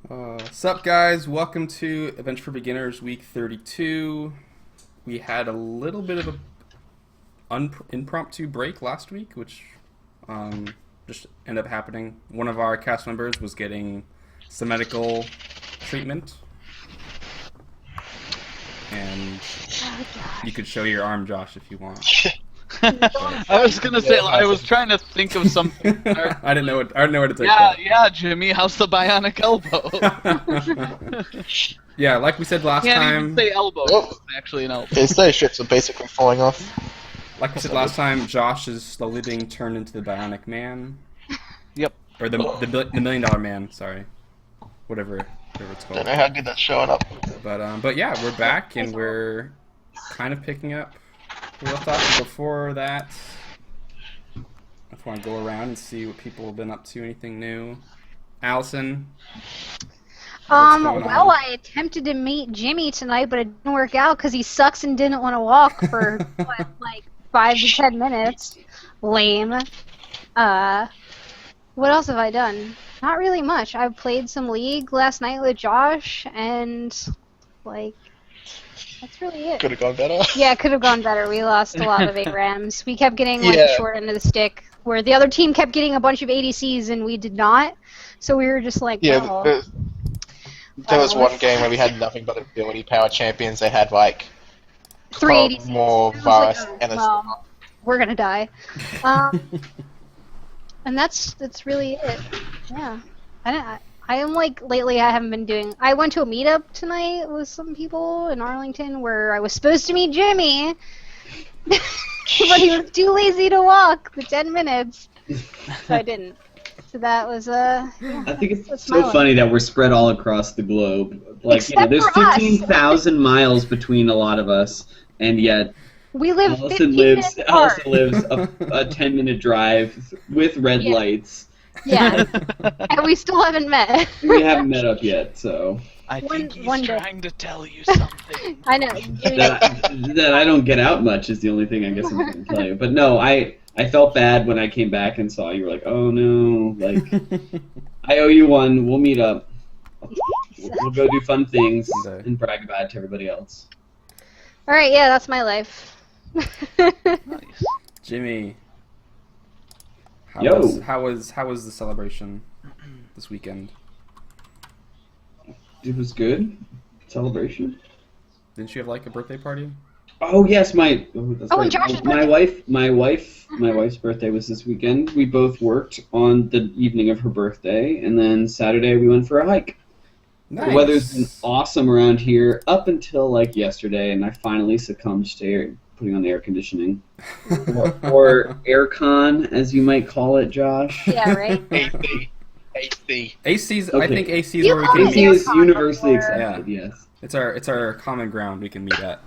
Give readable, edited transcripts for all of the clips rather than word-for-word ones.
Sup, guys? Welcome to Adventure for Beginners Week 32. We had a little bit of a impromptu break last week, which just ended up happening. One of our cast members was getting some medical treatment, and you could show your arm, Josh, if you want. I was gonna say, I was trying to think of something. I didn't know where to take Yeah, that. yeah, Jimmy, how's the bionic elbow? Yeah, like we said last Can't time. even say elbow. Oh. It's actually an elbow. His study strips are basically falling off. Like we said last time, Josh is slowly being turned into the Bionic Man. Yep. Or the $1 million man, sorry. Whatever it's Don't called. know how good that's showing up. But yeah, we're back and we're kind of picking up where we left off. Before that, I just want to go around and see what people have been up to, anything new. Allison? What's going Well, on? I attempted to meet Jimmy tonight, but it didn't work out because he sucks and didn't want to walk for, what, like 5 to 10 minutes. Lame. What else have I done? Not really much. I played some League last night with Josh, and, like, that's really it. Could have gone better. Yeah, it could have gone better. We lost a lot of ARAMs. We kept getting, like, the Yeah. short end of the stick, where the other team kept getting a bunch of ADCs and we did not. So we were just like, Yeah, well, there was one game where we had nothing but ability power champions. They had like 3 12 ADCs. more I was like, virus oh, and well, we're gonna die. And that's really it. Yeah. I am like lately I haven't been doing. I went to a meetup tonight with some people in Arlington where I was supposed to meet Jimmy, but he was too lazy to walk the 10 minutes, so I didn't. So that was yeah, I think it's that's so my funny that we're spread all across the globe. Like, Except there's for us. 15,000 miles between a lot of us, and yet We live Allison 15 lives minutes apart. a 10-minute drive with red Yeah. lights. Yeah, and we still haven't met. We haven't met up yet, so I think he's one day. trying to tell you something. I know. that I don't get out much is the only thing I guess I'm going to tell you. But no, I felt bad when I came back and saw you were like, oh no, like I owe you one. We'll meet up. We'll go do fun things Okay. and brag about it to everybody else. All right, yeah, that's my life. Nice. Jimmy. Yo. How was the celebration this weekend? It was good. Celebration. Didn't you have like a birthday party? Oh yes, that's Oh, right. and Josh's My wife's birthday was this weekend. We both worked on the evening of her birthday, and then Saturday we went for a hike. Nice. The weather's been awesome around here up until like yesterday, and I finally succumbed to putting on the air conditioning, or aircon, as you might call it, Josh. Yeah, right. AC. AC. AC's. I Okay. think AC is You where we love can it. AC meet. is universally before. accepted. Yes. It's our common ground we can meet at.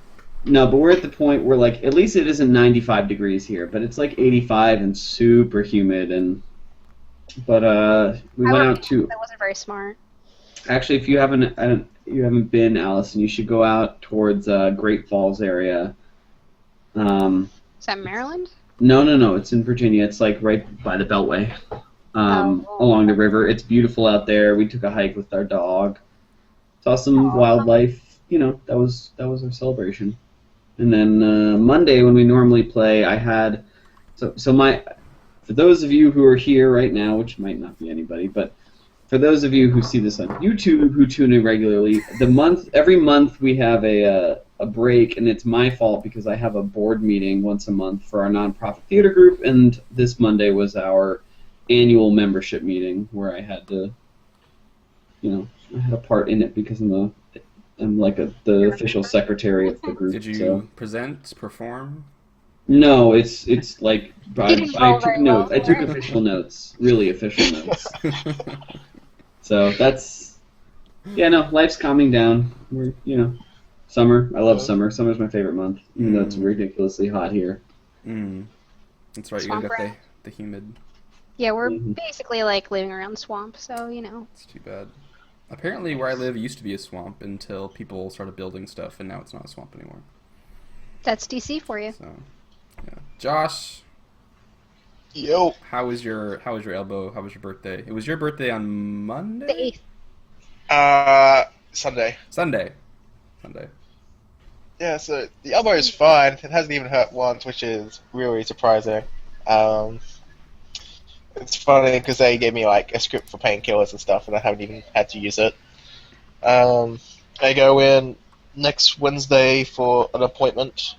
No, but we're at the point where, like, at least it isn't 95 degrees here, but it's like 85 and super humid. But we went out to. That wasn't very smart. Actually, if you haven't been, Allison, you should go out towards Great Falls area. Is that Maryland? No, it's in Virginia. It's like right by the Beltway, along the river. It's beautiful out there. We took a hike with our dog, saw some wildlife. You know, that was our celebration. And then Monday, when we normally play, I had for those of you who are here right now, which might not be anybody, but for those of you who see this on YouTube, who tune in regularly, every month we have a break, and it's my fault because I have a board meeting once a month for our nonprofit theater group, and this Monday was our annual membership meeting where I had to, I had a part in it because I'm like the official secretary of the group. Did you So. perform? No, it's like I didn't roll took very notes. well I took for it. official notes, really official notes. So that's life's calming down. We're summer. I love summer. Summer's my favorite month, even though it's ridiculously hot here. That's right. You Swamp got rat. the humid. Yeah, we're Mhm. basically like living around swamp, so It's too bad. Apparently, where I live used to be a swamp until people started building stuff, and now it's not a swamp anymore. that's DC for you. So, yeah. Josh, Yo. how was your elbow? How was your birthday? It was your birthday on Monday. The 8th. Sunday. Sunday. Yeah, so the elbow is fine. It hasn't even hurt once, which is really surprising. It's funny because they gave me like a script for painkillers and stuff, and I haven't even had to use it. I go in next Wednesday for an appointment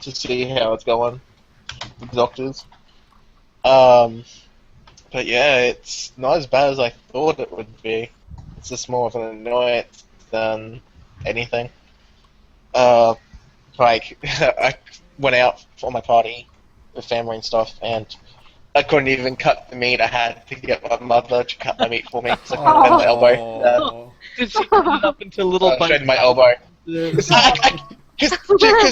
to see how it's going with the doctors. But yeah, it's not as bad as I thought it would be. It's just more of an annoyance than anything. I went out for my party with family and stuff, and I couldn't even cut the meat. I had to get my mother to cut my meat for me because I couldn't bend my elbow. Did she cut it up into little bites? Straighten my elbow. Because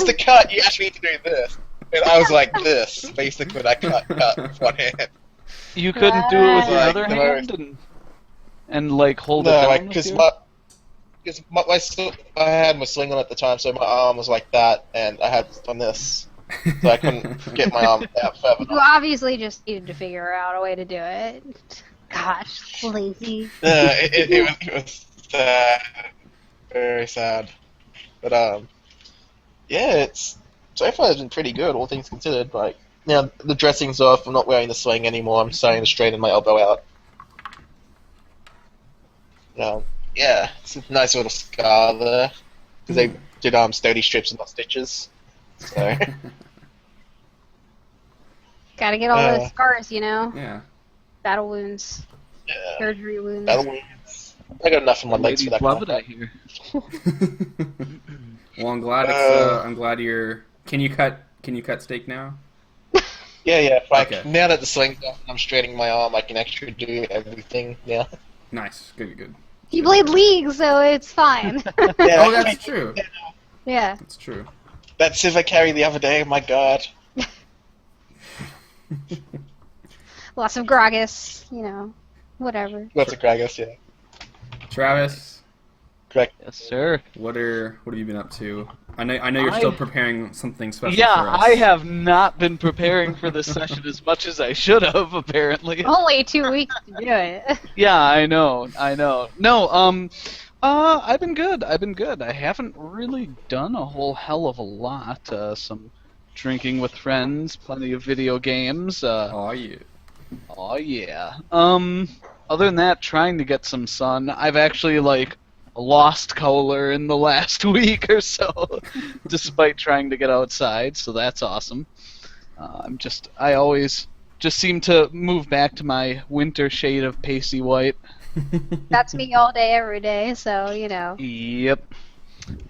the cut, you actually need to do this. And I was like this, basically, when I cut with one hand. You couldn't do it with your Like, other no. hand and like hold it No, down like, with because your- my hand was sling on at the time, so my arm was like that, and I had on this. So I couldn't get my arm out further. You obviously just needed to figure out a way to do it. Gosh, lazy. It was sad. Very sad. But, yeah, so far it's been pretty good, all things considered. Like, now the dressing's off, I'm not wearing the sling anymore, I'm starting to straighten my elbow out. Yeah, it's a nice little scar there. Because they did sturdy strips and not stitches. So, Gotta get all Uh, those scars, you know? Yeah. Battle wounds, yeah. surgery wounds. Battle wounds. I got enough on my legs Ladies for that. love it, I hear. Well, I'm glad you're. Can you cut steak now? Yeah, like, Okay. now that the sling's off and I'm straightening my arm, I can actually do everything now. Nice. Good. You played League, so it's fine. Yeah, Oh, that's true. Yeah. That's true. that Civ carry the other day, my god. Lots of Gragas, you know, whatever. Lots of Gragas, yeah. Travis, Correct. Yes, sir. what have you been up to? I know you're still preparing something special for Yeah, us. I have not been preparing for this session as much as I should have, apparently. Only 2 weeks to do it. Yeah, I know. No, I've been good. I haven't really done a whole hell of a lot. Some drinking with friends, plenty of video games. Oh yeah. Oh yeah. Other than that, trying to get some sun. I've actually lost color in the last week or so, despite trying to get outside. So that's awesome. I always just seem to move back to my winter shade of pasty white. That's me all day, every day, so, you know. Yep.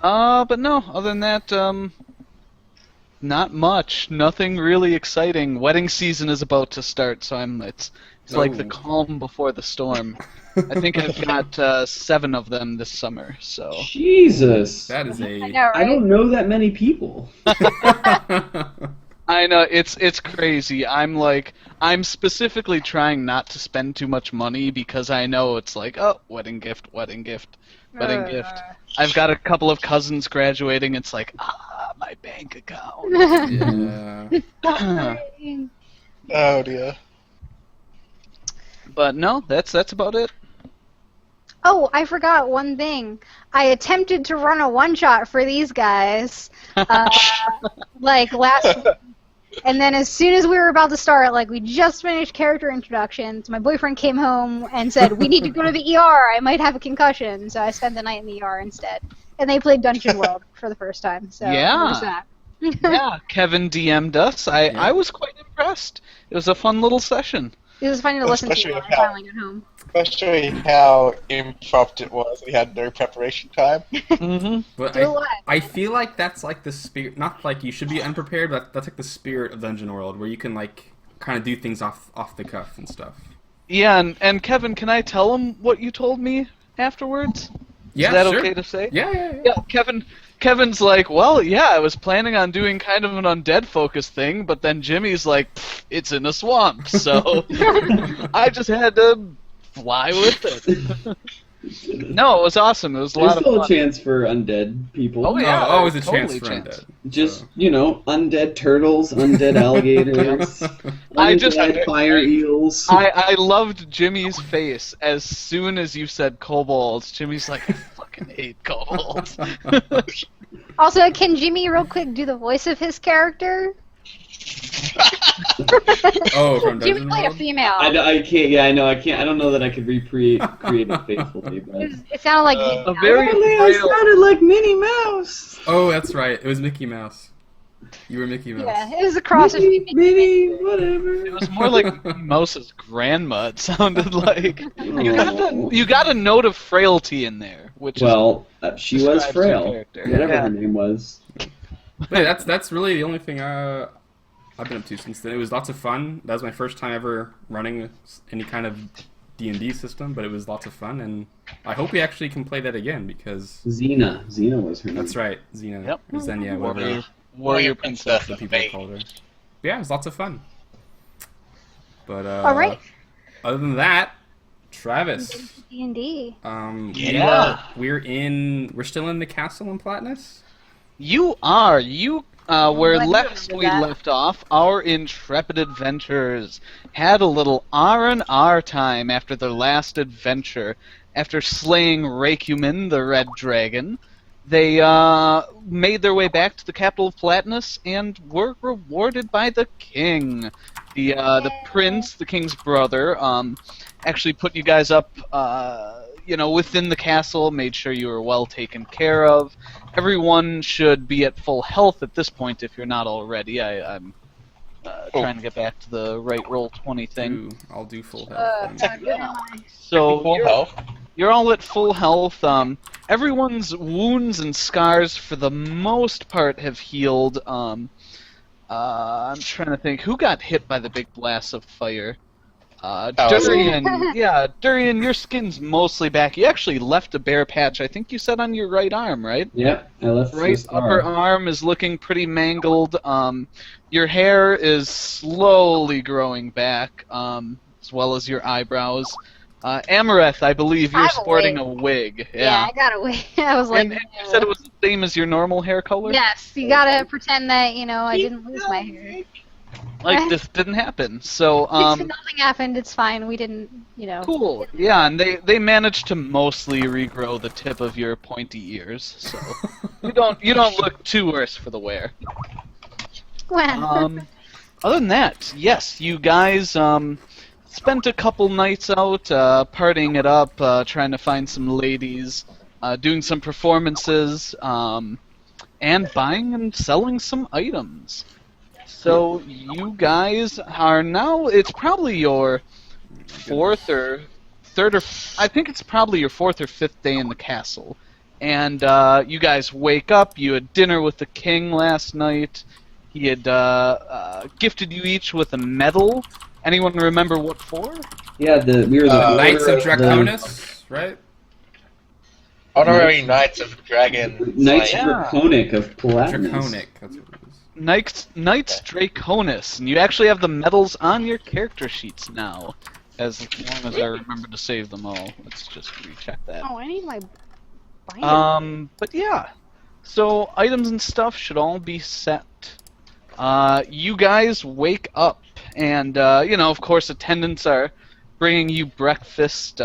But no, other than that, not much. Nothing really exciting. Wedding season is about to start, so it's like the Oh. calm before the storm. I think I've got 7 of them this summer, so. Jesus. That is I a. know, right? I don't know that many people. I know, it's crazy. I'm specifically trying not to spend too much money because I know it's like, oh, wedding gift. I've got a couple of cousins graduating, it's like, my bank account. Yeah. Oh dear. But no, that's about it. Oh, I forgot one thing. I attempted to run a one-shot for these guys, last week. And then as soon as we were about to start, we just finished character introductions, my boyfriend came home and said, we need to go to the ER, I might have a concussion, so I spent the night in the ER instead. And they played Dungeon World for the first time, so Yeah. there's that. Yeah, Kevin DM'd us. I was quite impressed. It was a fun little session. It was funny to listen to Especially while I'm how- filing at home. Especially how impromptu it was. We had no preparation time. Mm-hmm. But Do what? I feel like that's like the spirit. Not like you should be unprepared, but that's like the spirit of Dungeon World, where you can kind of do things off the cuff and stuff. Yeah, and Kevin, can I tell him what you told me afterwards? Yeah, Is that sure. okay to say? Yeah. Yeah, Kevin's like, well, yeah, I was planning on doing kind of an undead focus thing, but then Jimmy's like, it's in a swamp, so I just had to fly with it. No, it was awesome. It was a There's lot of still fun. a chance for undead people. Oh, yeah. always a totally chance for chance. undead. Just, So. undead turtles, undead alligators, I just Undead fire eels. I loved Jimmy's face as soon as you said kobolds. Jimmy's like, I fucking hate kobolds. Also, can Jimmy real quick do the voice of his character? Oh, from Jimmy Dungeon played a World? female. I can't. Yeah, I know. I can't. I don't know that I could recreate it faithfully, but. It sounded like A very I sounded like Minnie Mouse. Oh, that's right. It was Mickey Mouse. You were Mickey Mouse. yeah, it was a cross between Minnie, whatever. It was more like Mouse's grandma. It sounded like you got a note of frailty in there, which She was describes frail. your character. Whatever Yeah. her name was. But yeah, that's really the only thing I've been up to since then. It was lots of fun. That was my first time ever running any kind of D&D system, but it was lots of fun, and I hope we actually can play that again because Xena was her name. that's right, Xena. Yep. Or Xenia, whatever Warrior Princess. the people called her. But yeah, it was lots of fun. But All right. other than that, Travis, D&D. Yeah. we're still in the castle in Platinus. You are. You where glad you last remembered we that. left off, our intrepid adventurers had a little R&R time after their last adventure. After slaying Rakumin, the Red Dragon, they made their way back to the capital of Platinus and were rewarded by the king. The prince, the king's brother, actually put you guys up, within the castle, made sure you were well taken care of. Everyone should be at full health at this point if you're not already. I'm trying to get back to the right Roll20 thing. I'll do full health. So Full health. you're all at full health. Everyone's wounds and scars, for the most part, have healed. I'm trying to think. Who got hit by the big blast of fire? Durian. Yeah, Durian, your skin's mostly back. You actually left a bare patch, I think you said, on your right arm, right? Yep, I left Right the scar. upper arm is looking pretty mangled. Your hair is slowly growing back, as well as your eyebrows. Amareth, I believe I you're have a sporting a wig. Yeah, I got away. I was like, And you said it was the same as your normal hair color? yes, you gotta pretend that, I didn't lose my hair. Like this didn't happen. So, Nothing happened, it's fine. We didn't, cool. Yeah, and they managed to mostly regrow the tip of your pointy ears, so you don't look too worse for the wear. Well, Other than that, yes, you guys spent a couple nights out partying it up, trying to find some ladies, doing some performances, and buying and selling some items. So you guys are now, it's probably your fourth or I think it's probably your fourth or fifth day in the castle. And you guys wake up, you had dinner with the king last night. He had gifted you each with a medal. Anyone remember what for? Yeah, we were the Knights of order Draconis, right? Honorary Knights of Dragon. Knights Slayer. Draconic of Platinus. Draconic, that's what it is. Knights Draconis, and you actually have the medals on your character sheets now, as long as I remember to save them all. Let's just recheck that. oh, I need my binder. But yeah, so items and stuff should all be set. You guys wake up, and of course, attendants are bringing you breakfast.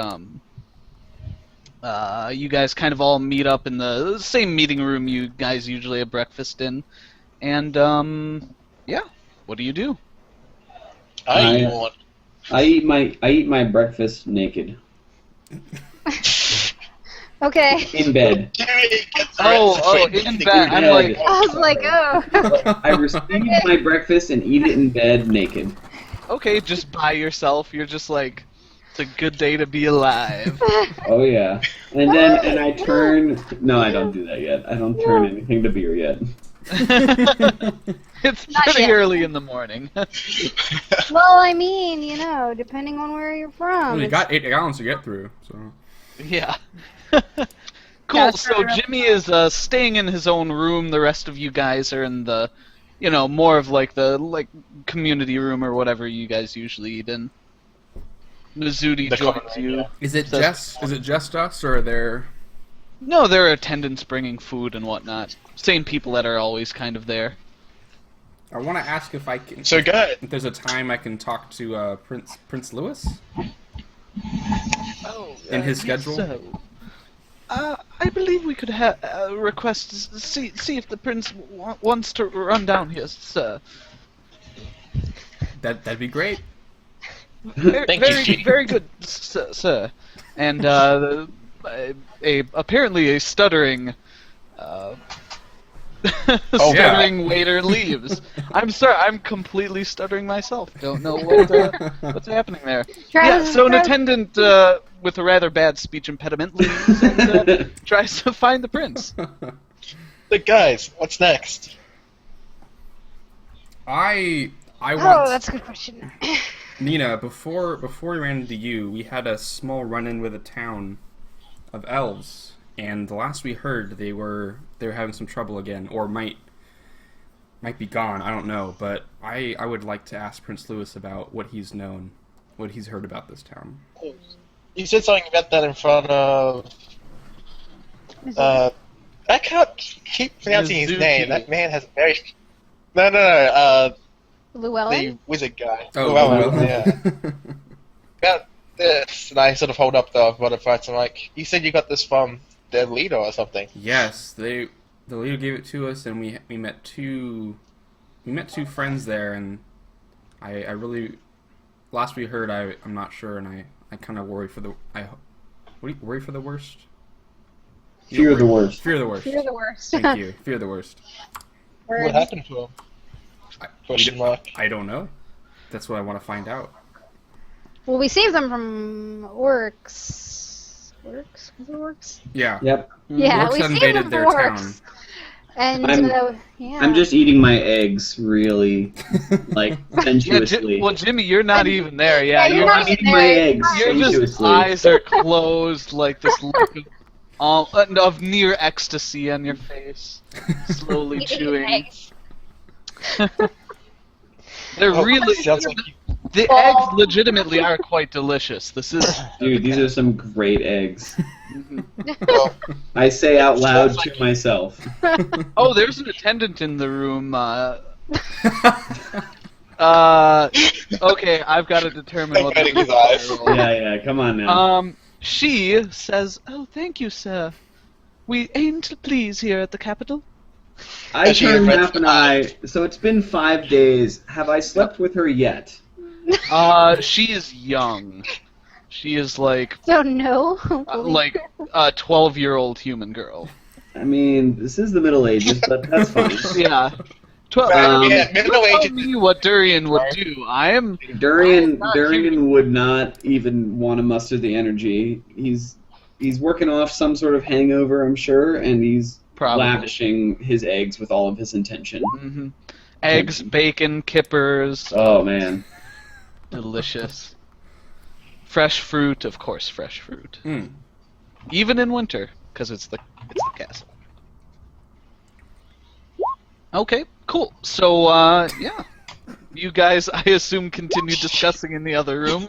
You guys kind of all meet up in the same meeting room you guys usually have breakfast in. And, yeah, what do you do? I eat my breakfast naked. Okay. In bed. In bed. I'm like, I was like, oh. I receive my breakfast and eat it in bed naked. okay, just by yourself. You're just like, it's a good day to be alive. Oh yeah. And I turn. No, I don't do that yet. I don't turn anything to beer yet. It's Not pretty yet. early in the morning. Well, I mean, depending on where you're from. Well, you it's- got 8 gallons to get through, so. Yeah. Yeah, Cool, it's so not Jimmy is staying in his own room. The rest of you guys are in the, more of the community room or whatever you guys usually eat in. Mizuti The joins common you. area. Is it Says- just us, or are there... No, there are attendants bringing food and whatnot. Same people that are always kind of there. I want to ask if I can. So good. If there's a time I can talk to Prince Louis Oh, in his schedule. So, I believe we could request see if the prince wants to run down here, sir. That'd be great. Thank you, Chief. Very good, sir. And apparently a stuttering. Stuttering waiter leaves. I'm sorry, I'm completely stuttering myself. Don't know what's happening there. So an attendant with a rather bad speech impediment leaves and tries to find the prince. So guys, what's next? I Oh, want that's a good question. Nina. Before we ran into you, we had a small run-in with a town of elves, and the last we heard, they were having some trouble again, or might be gone. I don't know, but I would like to ask Prince Louis about what he's heard about this town. You said something about that in front of. I can't keep pronouncing his Mizuki. name. That man has a very. No. Llewellyn? The wizard guy. Oh, Llewellyn, well. yeah. About this, and I sort of hold up the modifiers. I'm like, you said you got this from the leader or something. Yes, the leader gave it to us, and we met two friends there, and I really, last we heard, I'm not sure, and I kind of worry for the worry for the worst. Fear the worst. Fear the worst. You're the worst. Thank you. Fear the worst. What happened to him? Question mark. I don't know. That's what I want to find out. Well, we saved them from orcs. Orcs? Was it orcs? Yeah. Yep. Yeah, Orcs we saved invaded them their from town. orcs. And, yeah. I'm just eating my eggs really, like, sensuously. Well, Jimmy, you're not even there. Yeah, Yeah, you're not just, even eating my eggs your just sensuously. eyes are closed, like this look of near ecstasy on your face, slowly Eating chewing. eggs. They're Oh, really sounds like you- the eggs legitimately are quite delicious. This is Dude, these are some great eggs. well, I say out loud to myself. oh, there's an attendant in the room. Okay, I've got to determine what His eyes. Yeah, come on now. She says, "Oh, thank you, sir. We aim to please here at the capital." I Actually, turn your half an eye. So it's been 5 days. Have I slept with her yet? She is young. She is like Don't know. like a 12-year-old human girl. I mean, this is the Middle Ages, but that's fine. Yeah. middle Tell aged. me what Durian would do. I am. Durian not Durian would not even want to muster the energy. He's working off some sort of hangover, I'm sure, and he's Probably. lavishing his eggs with all of his intention. hmm Eggs, bacon, kippers, Oh man. delicious. Fresh fruit, of course, fresh fruit. Hmm. Even in winter, because it's the castle. Okay, cool. So, yeah. You guys, I assume, continue discussing in the other room.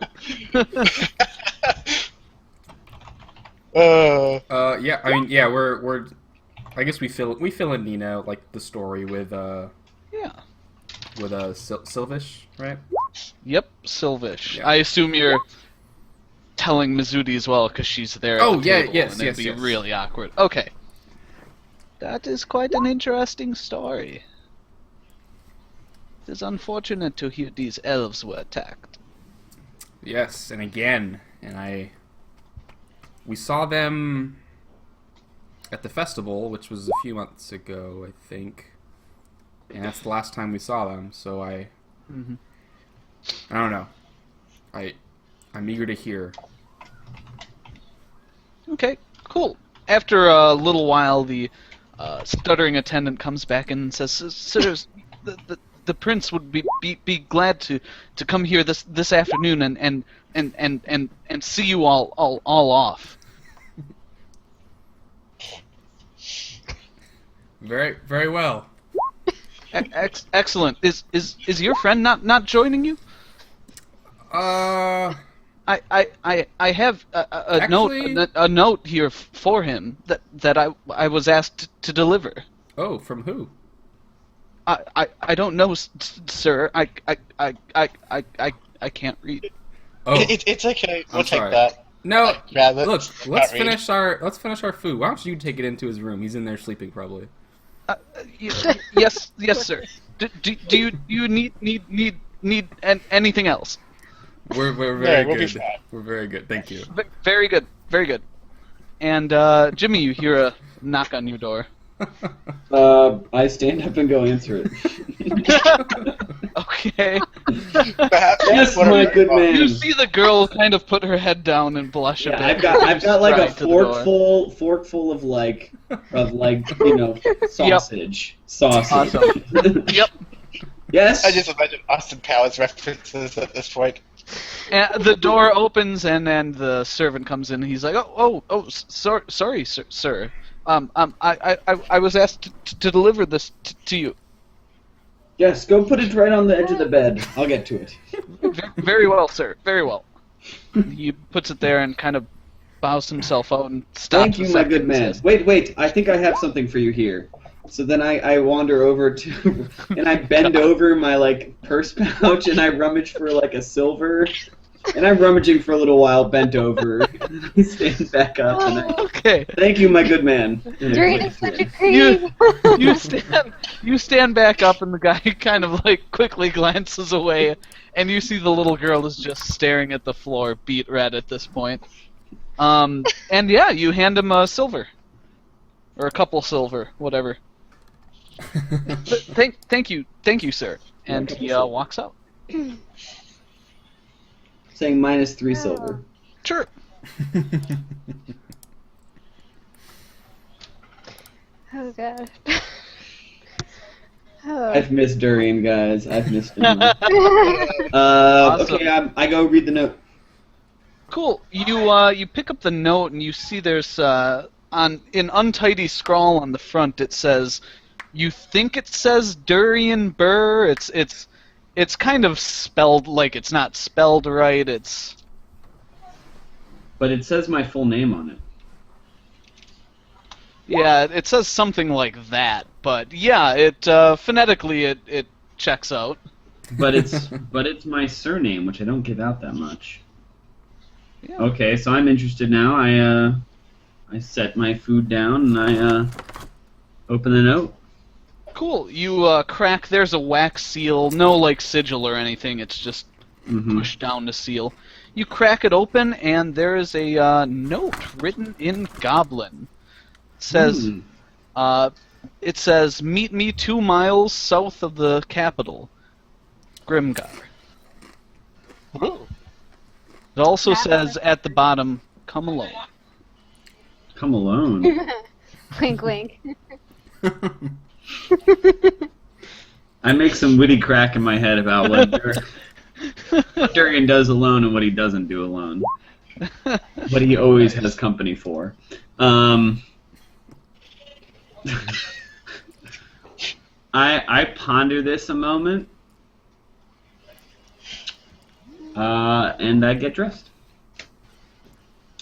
Yeah. I mean, yeah. We're. I guess we fill in Nina like the story with Yeah. Sylvish, right? Yep, Sylvish. Yeah. I assume you're telling Mizuti as well, because she's there Oh, at the yeah, table, yes, and it'd yes, be yes. really awkward. Okay. That is quite an interesting story. It is unfortunate to hear these elves were attacked. Yes, and again, we saw them at the festival, which was a few months ago, I think. And that's the last time we saw them, so I don't know. I'm eager to hear. Okay, cool. After a little while, the stuttering attendant comes back and says, "Sirs, the prince would be glad to come here this afternoon and see you all off." Very, very well. Excellent. Is your friend not joining you? Uh, I have a Actually- note here for him that I was asked to deliver. oh, from who? I don't know, sir. I can't read. Oh, It's okay. We'll I'm take sorry. that. no. Rather, Look, not let's read. finish our food. Why don't you take it into his room? He's in there sleeping probably. Yes, sir. Do you need anything else? We're Yeah, very we'll be good. fine. We're very good. Thank you. Very good, very good. And Jimmy, you hear a knock on your door. I stand up and go answer it. Okay. Perhaps Yes, one of my your- good man. You see the girl kind of put her head down and blush a Yeah, bit. I've got like a Stride to the door. forkful of like sausage. Sausage. Awesome. Yep. Yes. I just imagine Austin Powers references at this point. And the door opens and then the servant comes in. And he's like, sorry, sir. I was asked to deliver this to you. Yes. Go put it right on the edge of the bed. I'll get to it. Very well, sir. Very well. He puts it there and kind of bows himself out and stops. Thank you, a my second good and man. says, Wait. I think I have something for you here. So then I wander over to, and I bend over my like purse pouch and I rummage for like a silver, and I'm rummaging for a little while, bent over. And I stand back up and I Okay. thank you, my good man. And I Durian click is such to a it. creep. You stand back up and the guy kind of like quickly glances away and you see the little girl is just staring at the floor, beat red at this point. And yeah, you hand him a silver. Or a couple silver, whatever. Thank you, sir. And he walks out. Saying -3 silver. Sure. Oh god. Oh. I've missed Durian, guys. I've missed him. Awesome. Okay, I go read the note. Cool. You pick up the note and you see there's in untidy scrawl on the front it says, you think it says Durian Burr. It's kind of spelled like it's not spelled right. But it says my full name on it. Yeah, it says something like that. But yeah, it phonetically it checks out. But it's my surname, which I don't give out that much. Yeah. Okay, so I'm interested now. I set my food down and I open the note. Cool. You crack. There's a wax seal. No like sigil or anything. It's just Mm-hmm. push down to seal. You crack it open, and there is a note written in Goblin. It says, "Meet me 2 miles south of the capital, Grimgar." Ooh. It also says at the bottom, "Come alone." Come alone. Wink, wink. I make some witty crack in my head about what Durian does alone and what he doesn't do alone. What he always has company for. I ponder this a moment, and I get dressed.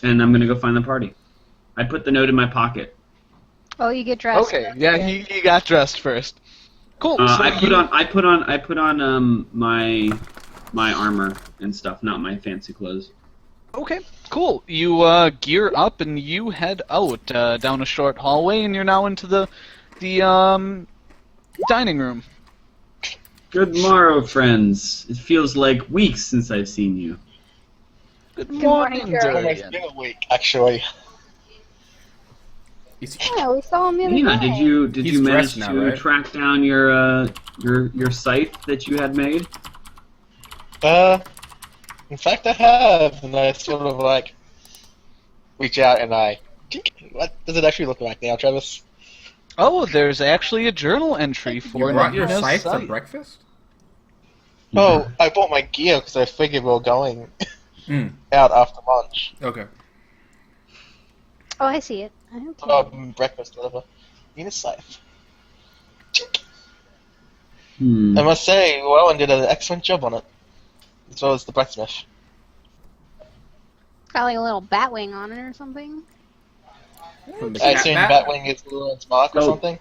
And I'm gonna go find the party. I put the note in my pocket. Oh, you get dressed. Okay, yeah, he got dressed first. Cool. So I put on my armor and stuff, not my fancy clothes. Okay, cool. You gear up and you head out down a short hallway, and you're now into the dining room. Good morrow, friends. It feels like weeks since I've seen you. Good morning, morning, Durian. Almost Durian. been a week, actually. Yeah, we saw him the other Nina, day. did He's you manage dressed now, to right? track down your scythe that you had made? In fact, I have, and I sort of like reach out and I. What does it actually look like now, Travis? Oh, there's actually a journal entry You for brought your Nina's scythe to scythe. breakfast? Oh, I bought my gear because I figured we were going Mm. out after lunch. Okay. Oh, I see it. Okay. Breakfast, whatever. Need a scythe. Hmm. I must say, Rowan did an excellent job on it, as well as the blacksmith. Got like a little bat wing on it or something. From the I cat assume bat? Batwing is Lewin's mark or Oh. something.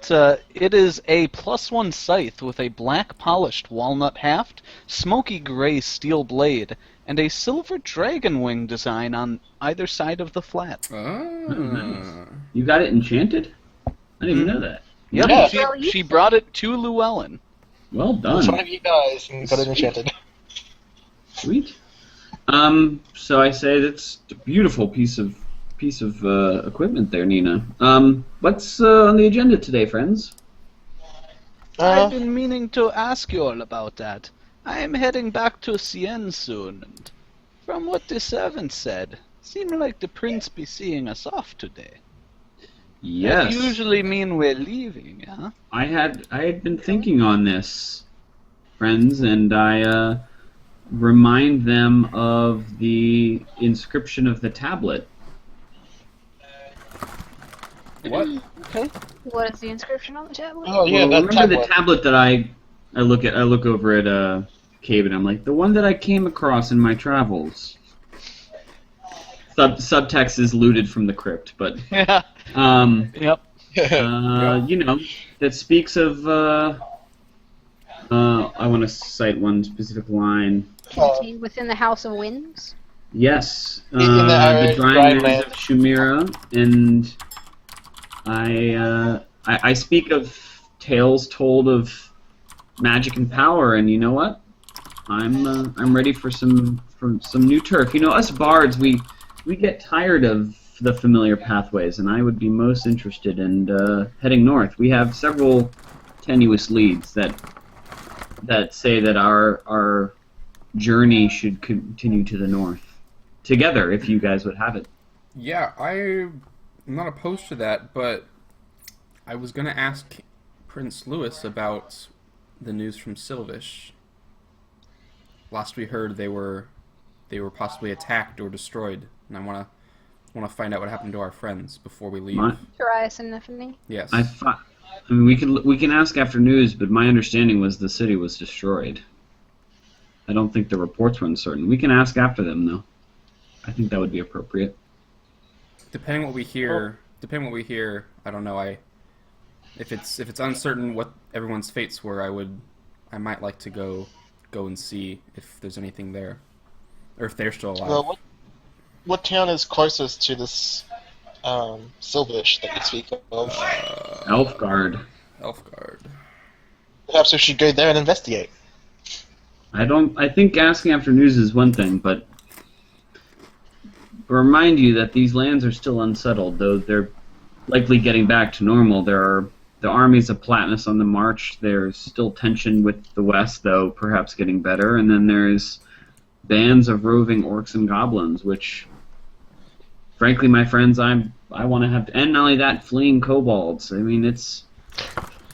It is a +1 scythe with a black polished walnut haft, smoky gray steel blade, and a silver dragon wing design on either side of the flat. Oh. nice. You got it enchanted? I didn't even know that. Yep, Yeah. she brought it to Llewellyn. Well It was one done. of you guys and got it enchanted. Sweet. So I say that's a beautiful piece of equipment there, Nina. What's on the agenda today, friends? I've been meaning to ask you all about that. I am heading back to Cien soon, and from what the servant said, seemed like the prince be seeing us off today. Yes. That usually mean we're leaving, huh? I had been thinking on this, friends, and I remind them of the inscription of the tablet. What? Okay. What is the inscription on the tablet? Oh yeah, Well, that remember tablet. the tablet that I look over at Cave and I'm like, the one that I came across in my travels. Subtext is looted from the crypt, but Yeah. Yep. you know, that speaks of I want to cite one specific line. Contained within the House of Winds. Yes, In the the arid dry dry lands land. of Shumira, and I speak of tales told of magic and power, and you know what? I'm ready for some new turf. You know, us bards, we get tired of the familiar pathways, and I would be most interested in heading north. We have several tenuous leads that say that our journey should continue to the north together, if you guys would have it. Yeah, I'm not opposed to that, but I was going to ask Prince Louis about the news from Silvish. Last we heard, they were possibly attacked or destroyed, and I want to find out what happened to our friends before we leave. Darius and Nephany. Yes. I mean, we can ask after news, but my understanding was the city was destroyed. I don't think the reports were uncertain. We can ask after them, though. I think that would be appropriate. Depending what we hear, I don't know. If it's uncertain what everyone's fates were, I might like to go and see if there's anything there, or if they're still alive. Well, what town is closest to this Silvish that you speak of? Elfgard. Elfgard. Perhaps we should go there and investigate. I think asking after news is one thing, but remind you that these lands are still unsettled, though they're likely getting back to normal. There are the armies of Platinus on the march. There's still tension with the west, though perhaps getting better. And then there's bands of roving orcs and goblins, which, frankly, my friends, I want to have. And not only that, fleeing kobolds. I mean, if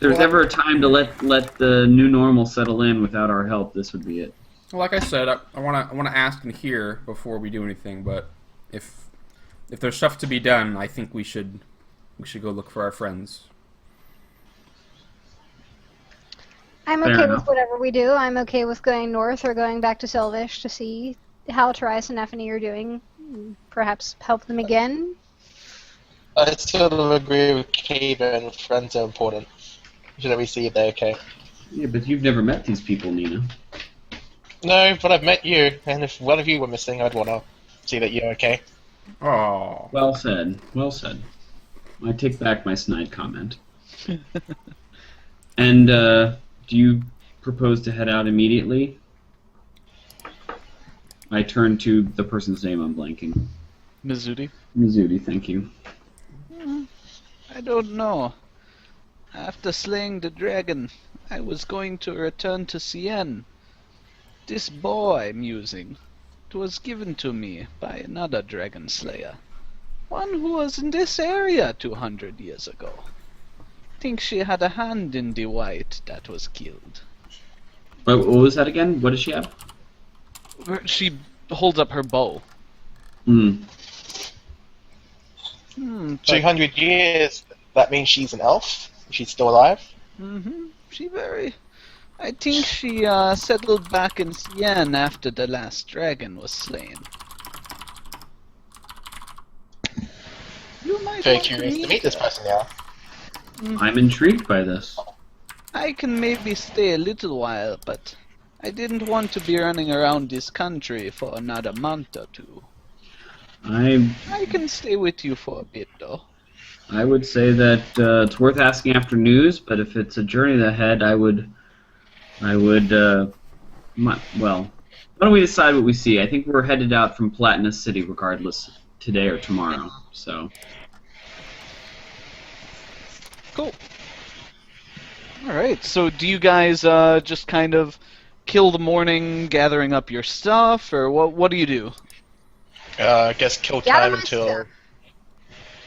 there's ever a time to let the new normal settle in without our help, this would be it. Well, like I said, I want to ask and hear before we do anything. But if there's stuff to be done, I think we should go look for our friends. I'm Fair okay enough. with whatever we do. I'm okay with going north or going back to Silvish to see how Darius and Nephany are doing. Perhaps help them again. I sort of agree with Cave and friends are important. Should we see if they're okay? Yeah, but you've never met these people, Nina. No, but I've met you, and if one of you were missing, I'd want to see that you're okay. Oh. Well said. Well said. I take back my snide comment. And do you propose to head out immediately? I turn to the person's name I'm blanking. Mizuti? Mizuti, thank you. I don't know. After slaying the dragon, I was going to return to Cien. This bow I'm using, it was given to me by another dragon slayer. One who was in this area 200 years ago. Think she had a hand in the wight that was killed. What was that again? What does she have? She holds up her bow. Hmm. 200 years, that means she's an elf? She's still alive? I think she settled back in Cien after the last dragon was slain. You might Very want curious to meet meet this her. person now. I'm intrigued by this. I can maybe stay a little while, but I didn't want to be running around this country for another month or two. I can stay with you for a bit, though. I would say that it's worth asking after news, but if it's a journey ahead, well, why don't we decide what we see? I think we're headed out from Platinus City regardless, today or tomorrow, so. Cool. Alright, so do you guys just kind of kill the morning gathering up your stuff, or what do you do? I guess kill Gather time my until stuff.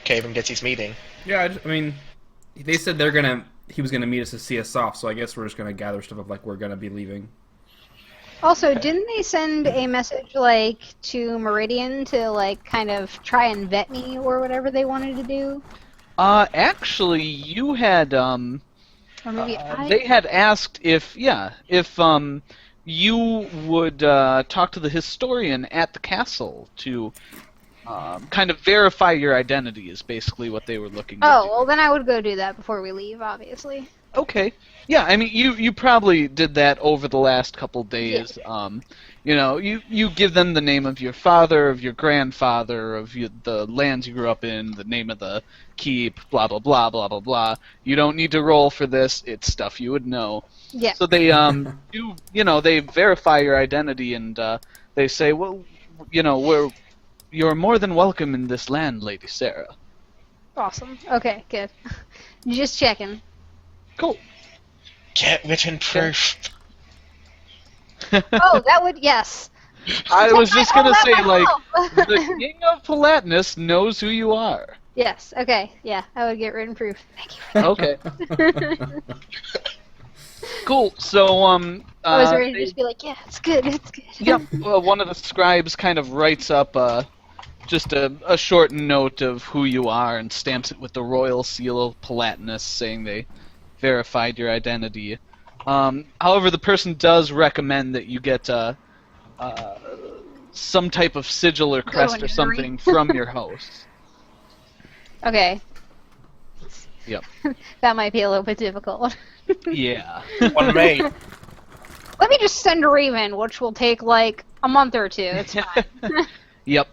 Caven gets his meeting. Yeah, I mean, they said he was gonna meet us to see us off, so I guess we're just gonna gather stuff up like we're gonna be leaving. Also, didn't they send a message, like, to Meridian to, like, kind of try and vet me or whatever they wanted to do? Actually, you had, Or maybe they had asked if you would talk to the historian at the castle to kind of verify your identity is basically what they were looking to Oh, do. well, then I would go do that before we leave, obviously. Okay. Yeah, I mean, you probably did that over the last couple days. You know, you give them the name of your father, of your grandfather, of the lands you grew up in, the name of the keep, blah, blah, blah, blah, blah, blah. You don't need to roll for this. It's stuff you would know. Yeah. So they, they verify your identity and they say, well, you're more than welcome in this land, Lady Sarah. Awesome. Okay, good. Just checking. Cool. Get written proof. Oh, that would, yes. I was just gonna say, like, myself. the King of Palatinus knows who you are. Yes, okay, yeah, I would get written proof. Thank you for Okay. that. Cool. So, I was ready to just be like, yeah, it's good, it's good. Yep. One of the scribes kind of writes up just a short note of who you are and stamps it with the royal seal of Palatinus, saying they verified your identity. However, the person does recommend that you get some type of sigil or crest or injury. something from your host. Okay. Yep. That might be a little bit difficult. Yeah. One mate. Let me just send a Raven, which will take like a month or two. It's fine. Yep.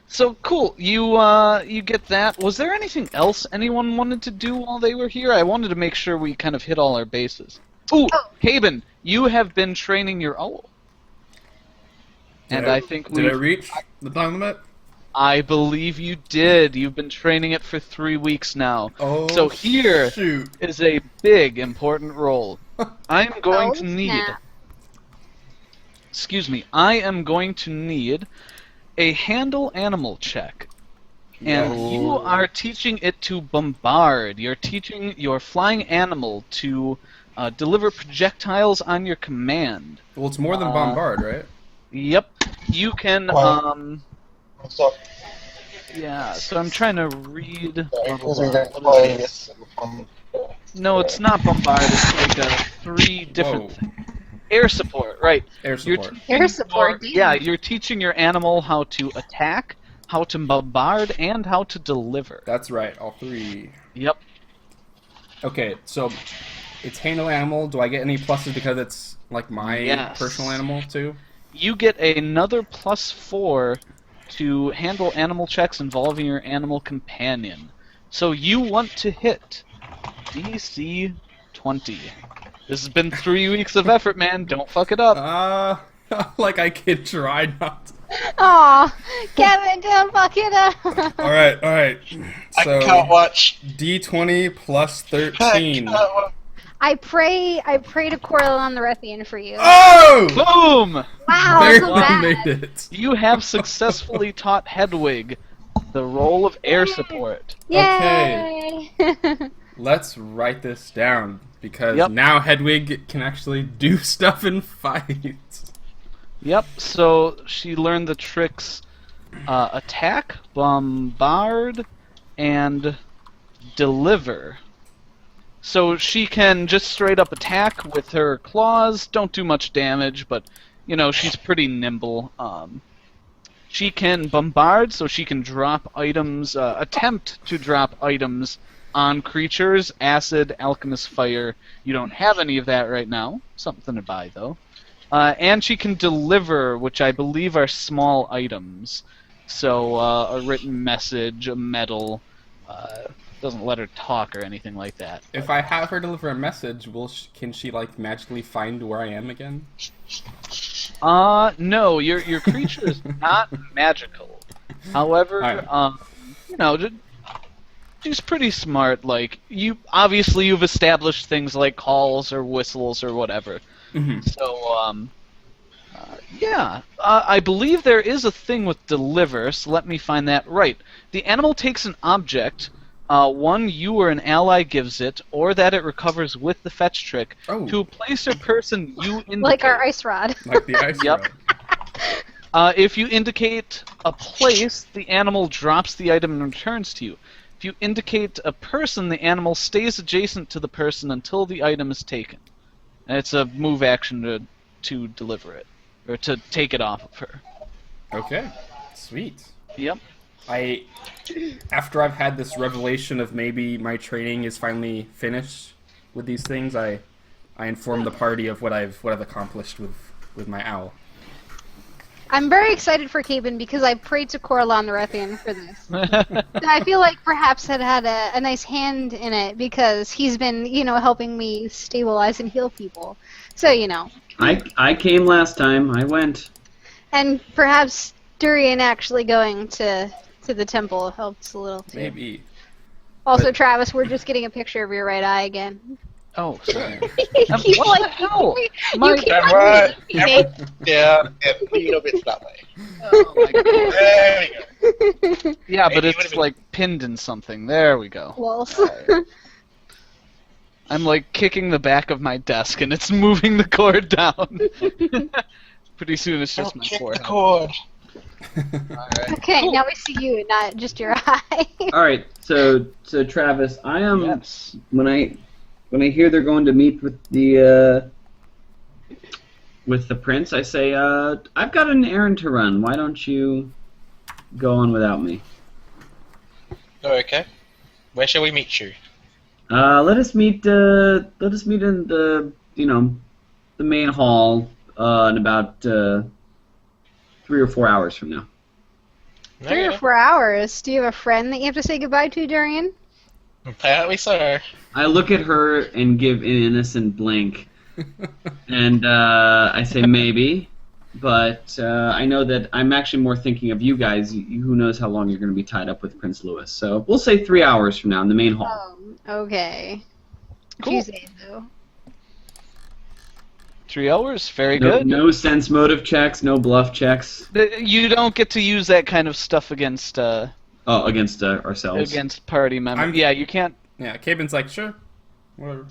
So cool. You get that. Was there anything else anyone wanted to do while they were here? I wanted to make sure we kind of hit all our bases. Ooh, Oh. Caben, you have been training your owl. And I think Did I reach the time limit? I believe you did. You've been training it for 3 weeks now. Oh, So here shoot. is a big important role. I'm going to need. snap. Excuse me. I am going to need a handle animal check. And you are teaching it to bombard. You're teaching your flying animal to deliver projectiles on your command. Well, it's more than bombard, right? Yep. You can, Wow. So, yeah, so I'm trying to read. um, No, it's not bombard. It's like 3 different Whoa. air support, right? Air You're support. teaching Air support, your- damn. yeah, you're teaching your animal how to attack, how to bombard, and how to deliver. That's right, all 3. Yep. Okay, so it's handle animal. Do I get any pluses because it's like my Yes. personal animal too? You get another +4 to handle animal checks involving your animal companion. So you want to hit DC 20. This has been 3 weeks of effort, man. Don't fuck it up. Like I could try not to. Aw, Kevin, don't fuck it up. Alright. I So can't watch. D20 plus I 13. can't watch. I pray to Corlon the Rethian for you. Oh! Boom! Wow, Very so well bad. made it. You have successfully taught Hedwig the role of air support. Yay! Let's write this down because Yep. now Hedwig can actually do stuff in fights. Yep, so she learned the tricks attack, bombard, and deliver. So she can just straight up attack with her claws, don't do much damage, but, she's pretty nimble. She can bombard, so she can drop items, attempt to drop items on creatures, acid, alchemist fire. You don't have any of that right now. Something to buy, though. And she can deliver, which I believe are small items. So a written message, a medal. Doesn't let her talk or anything like that. If I have her deliver a message, can she like magically find where I am again? No, your creature is not magical. However, Alright. you know, she's pretty smart. Like you've established things like calls or whistles or whatever. Mhm. So yeah, I believe there is a thing with deliver. So let me find that right. The animal takes an object. One you or an ally gives it, or that it recovers with the fetch trick Oh. to a place or person you indicate. Like our ice rod. Like the ice Yep. rod. If you indicate a place, the animal drops the item and returns to you. If you indicate a person, the animal stays adjacent to the person until the item is taken. And it's a move action to deliver it, or to take it off of her. Okay. Sweet. Yep. After I've had this revelation of maybe my training is finally finished with these things, I inform the party of what I've accomplished with my owl. I'm very excited for Caben because I prayed to Coralon the Rethian for this. I feel like perhaps it had a nice hand in it because he's been, helping me stabilize and heal people. So, I came last time. I went. And perhaps Durian actually going to the temple helps a little too. Maybe. Also, But- Travis, we're just getting a picture of your right eye again. Oh, sorry. You keep what like- the hell? You My- keep Emma, like- yeah, it's that way. Oh, my God. There we go. Yeah, but Maybe it it's would've been- like pinned in something. There we go. Well, I'm like kicking the back of my desk and it's moving the cord down. Pretty soon it's just Don't my kick the forehead. cord. Alright. okay, Cool. now we see you, not just your eye. All right. So Travis, I am Yes. when I hear they're going to meet with the prince, I say, I've got an errand to run. Why don't you go on without me? Oh, okay. Where shall we meet you? Let us meet in the the main hall in about 3 or 4 hours from now. 3 or 4 hours. Do you have a friend that you have to say goodbye to, Durian? Apparently so. I look at her and give an innocent blink, and I say maybe, but I know that I'm actually more thinking of you guys. Who knows how long you're going to be tied up with Prince Louis? So we'll say 3 hours from now in the main hall. Okay. Cool. If you say so. 3 hours? Very No, good. no sense motive checks, no bluff checks. You don't get to use that kind of stuff against Against ourselves. party members. Yeah, you can't. Yeah, Caben's like, sure. Whatever.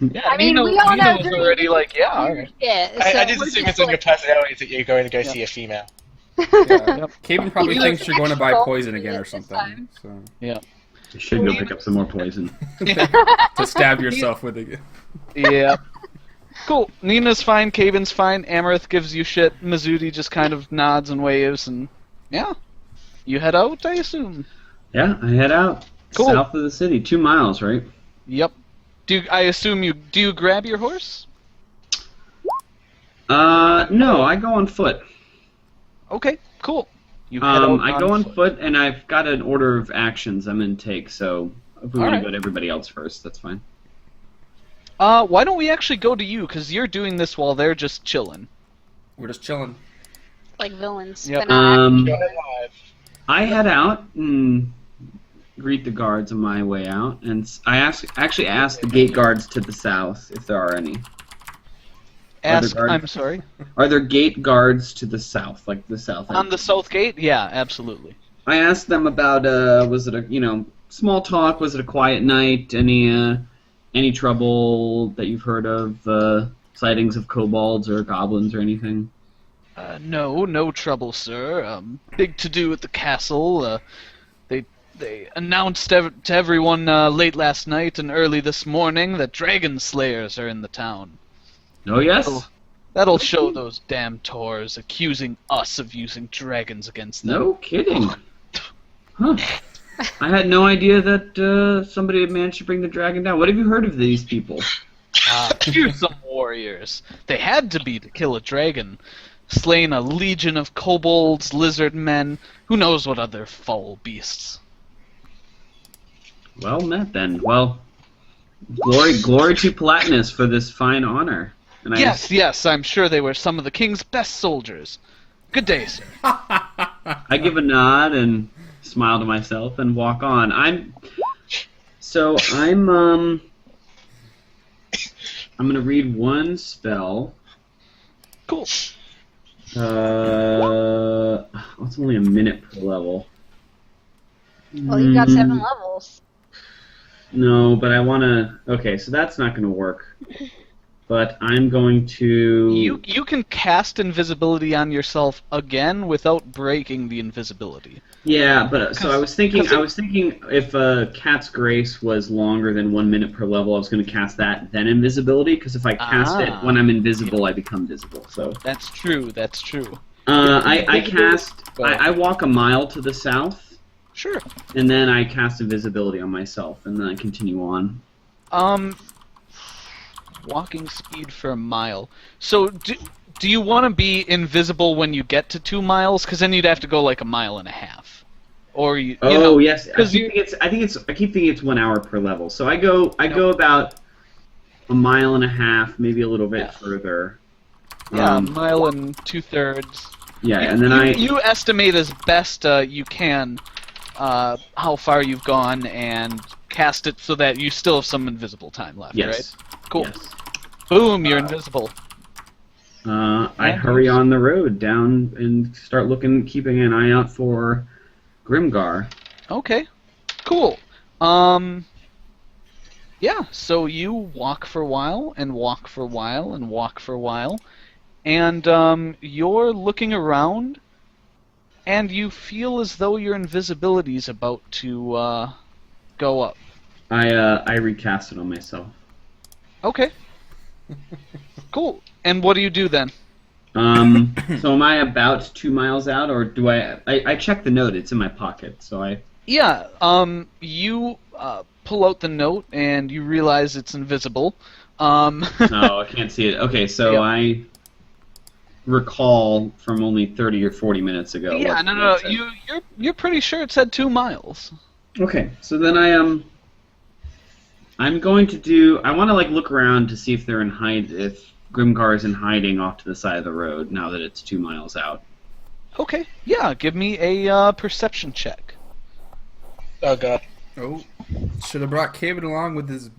Yeah, I mean, Nina, we all Nina know was Durian already is like, yeah, all right. Yeah, I so just we're assume just it's on your like- personality that you're going to go Yeah. see a female. Yeah. Yep. Caben probably You thinks you're going to buy actually poison again or this something. time. So You should go pick up some more poison. to stab yourself with it. Yeah. Cool. Nina's fine, Caven's fine, Amarith gives you shit, Mizudi just kind of nods and waves, and yeah. You head out, I assume? Yeah, I head out Cool. south of the city, 2 miles, right? Yep. Do you grab your horse? No, I go on foot. Okay, cool. You head out I go on foot, and I've got an order of actions I'm in take, so if we want Alright. to go to everybody else first, that's fine. Why don't we actually go to you, because you're doing this while they're just chilling. We're just chilling. like villains. Yep. But not You're alive. I head out and greet the guards on my way out, and I actually ask the gate guards to the south if there are any. Ask, guard- I'm sorry. Are there gate guards to the south, like the south end? On the south gate? Yeah, absolutely. I asked them about was it a small talk? Was it a quiet night? Any trouble that you've heard of? Sightings of kobolds or goblins or anything? No trouble, sir. Big to do at the castle. They announced to everyone late last night and early this morning that dragon slayers are in the town. Oh yes. That'll show those damn Tors accusing us of using dragons against them. No kidding. Huh. I had no idea that somebody had managed to bring the dragon down. What have you heard of these people? Fearsome warriors. They had to be to kill a dragon, slain a legion of kobolds, lizard men, who knows what other foul beasts. Well met then. Well, glory to Palatinus for this fine honor. And Yes, I'm sure they were some of the king's best soldiers. Good day, sir. I give a nod and smile to myself and walk on. I'm gonna read one spell. Cool. It's only a minute per level. Well, you got 7 levels. No, but I wanna. Okay, so that's not gonna work. But I'm going to. You can cast invisibility on yourself again without breaking the invisibility. Yeah, but so I was thinking. 'cause I was thinking if Cat's Grace was longer than 1 minute per level, I was going to cast that then invisibility. Because if I cast it when I'm invisible, I become visible. So That's true. I walk a mile to the south, Sure. and then I cast invisibility on myself, and then I continue on. Walking speed for a mile. So do you want to be invisible when you get to 2 miles? Because then you'd have to go like a mile and a half. Or you know, yes, I keep thinking it's 1 hour per level. So I go about a mile and a half, maybe a little bit further. Yeah, a mile and 2/3. Yeah, and then you estimate as best you can how far you've gone and cast it so that you still have some invisible time left, yes. right? Cool. Yes. Boom, you're invisible. I hurry on the road down and start keeping an eye out for Grimgar. Okay, cool. Yeah, so you walk for a while, and walk for a while, and walk for a while, and you're looking around, and you feel as though your invisibility is about to go up. I recast it on myself. Okay. Cool. And what do you do then? So am I about 2 miles out, or do I check the note, it's in my pocket, so I... Yeah, you pull out the note, and you realize it's invisible. No, I can't see it. Okay, so Yeah. I recall from only 30 or 40 minutes ago. Yeah, what no, it said. you're pretty sure it said 2 miles. Okay, so then I'm going to I want to look around to see if they're if Grimgar is in hiding off to the side of the road now that it's 2 miles out. Okay, yeah, give me a perception check. Oh god. Oh, should have brought Caven along with his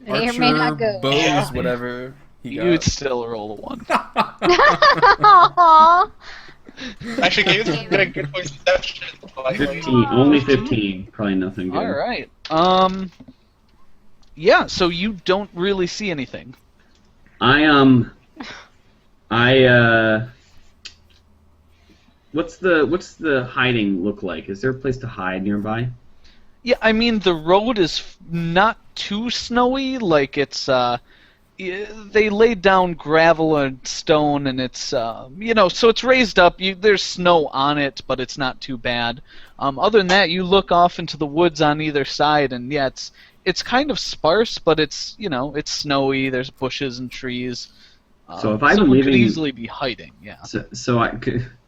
May or may not archer, go. bows, Yeah. whatever he got. You'd still roll a 1. Aww. Actually, Gabe's got a good perception. 15, only 15. Probably nothing good. Alright, yeah, so you don't really see anything. What's the hiding look like? Is there a place to hide nearby? Yeah, I mean, the road is not too snowy, like it's, they laid down gravel and stone, and it's, so it's raised up. There's snow on it, but it's not too bad. Other than that, you look off into the woods on either side, and yeah, it's kind of sparse, but it's, it's snowy, there's bushes and trees. So if I'm someone could leaving- easily be hiding, yeah. So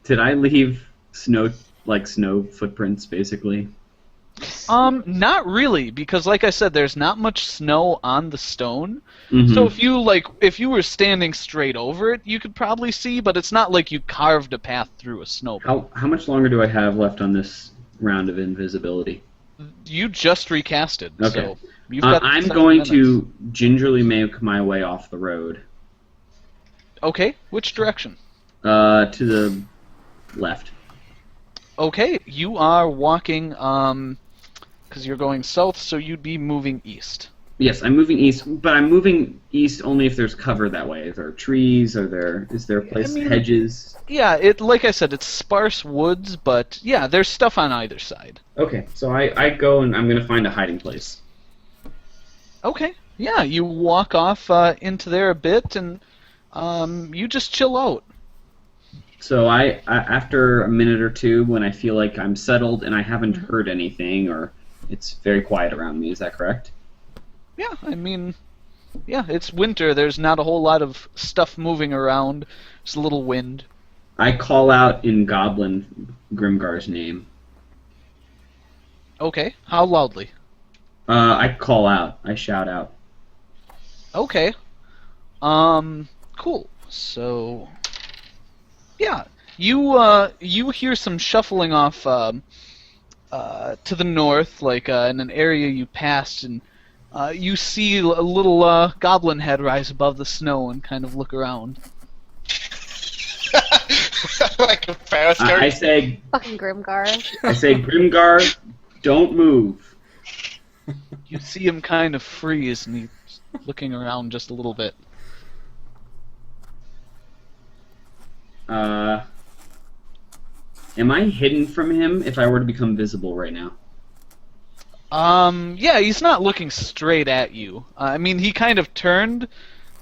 did I leave snow footprints basically? Not really, because like I said, there's not much snow on the stone. Mhm. So if you were standing straight over it, you could probably see, but it's not like you carved a path through a snowbank. How much longer do I have left on this round of invisibility? You just recasted, Okay. so you've got I'm 7 going minutes. to gingerly make my way off the road. Okay, which direction? To the left. Okay, you are walking, because you're going south, so you'd be moving east. Yes, I'm moving east, but I'm moving east only if there's cover that way. Is there trees? Is there a place, hedges? Yeah, like I said, it's sparse woods, but yeah, there's stuff on either side. Okay, so I go and I'm going to find a hiding place. Okay, yeah, you walk off into there a bit, and you just chill out. So after a minute or two, when I feel like I'm settled and I haven't heard anything, or it's very quiet around me, is that correct? Yeah, I mean, yeah, it's winter. There's not a whole lot of stuff moving around. Just a little wind. I call out in Goblin Grimgar's name. Okay, how loudly? I call out. I shout out. Okay. Cool. So, yeah, you hear some shuffling off to the north, like in an area you passed, and you see a little goblin head rise above the snow and kind of look around. Like a fast I say, Fucking Grimgar. Grimgar, don't move. You see him kind of freeze, and he's looking around just a little bit. Am I hidden from him if I were to become visible right now? Yeah, he's not looking straight at you. I mean, he kind of turned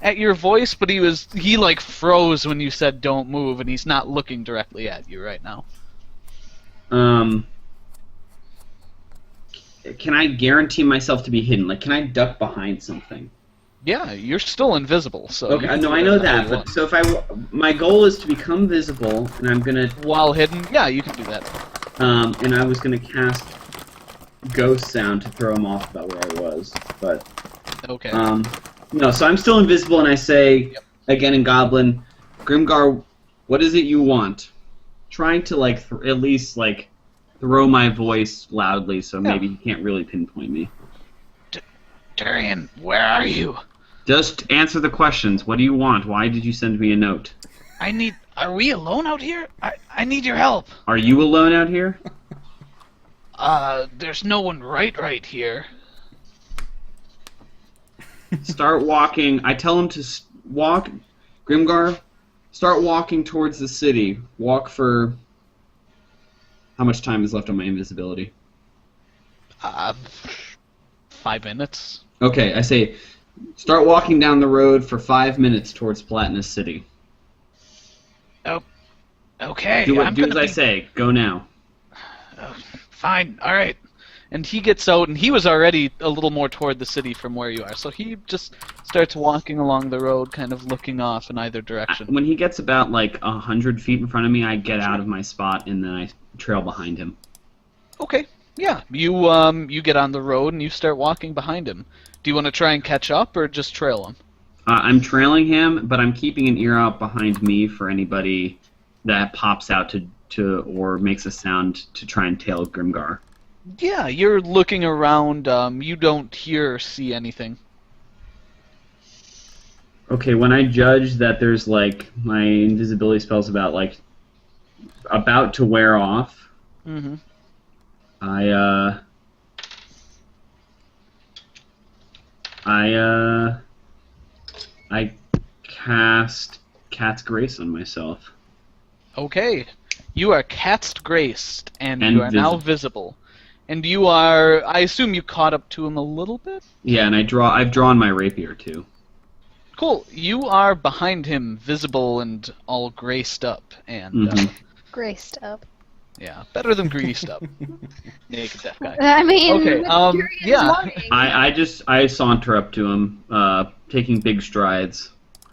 at your voice, but he like froze when you said don't move, and he's not looking directly at you right now. Can I guarantee myself to be hidden? Like, can I duck behind something? Yeah, you're still invisible, so... Okay, no, I know that, but so my goal is to become visible, and I'm gonna... While hidden? Yeah, you can do that. And I was gonna cast Ghost Sound to throw him off about where I was, but... Okay. No, so I'm still invisible, and I say, again in Goblin, Grimgar, what is it you want? Trying to, like, at least, like, throw my voice loudly so maybe he can't really pinpoint me. Durian, where are you? Just answer the questions. What do you want? Why did you send me a note? Are we alone out here? I need your help. Are you alone out here? There's no one right here. Start walking. I tell him to walk. Grimgar, start walking towards the city. Walk for... How much time is left on my invisibility? 5 minutes. Okay, I say, start walking down the road for 5 minutes towards Platinus City. Oh, okay. Do as I say. Go now. Fine. All right. And he gets out, and he was already a little more toward the city from where you are, so he just starts walking along the road, kind of looking off in either direction. When he gets about, like, 100 feet in front of me, I get out of my spot, and then I trail behind him. Okay. Yeah. You get on the road, and you start walking behind him. Do you want to try and catch up, or just trail him? I'm trailing him, but I'm keeping an ear out behind me for anybody that pops out to or makes a sound to try and tail Grimgar. Yeah, you're looking around. You don't hear or see anything. Okay, when I judge that there's, like, my invisibility spell's about to wear off, Mm-hmm. I cast Cat's Grace on myself. Okay. You are cast graced, and And you are now visible. And you are... I assume you caught up to him a little bit? Yeah, and I've drawn my rapier, too. Cool. You are behind him, visible and all graced up. And, Graced up. yeah, better than greased up. Naked deaf guy. I mean, Okay, Durian's yeah. lying. I saunter up to him, taking big strides,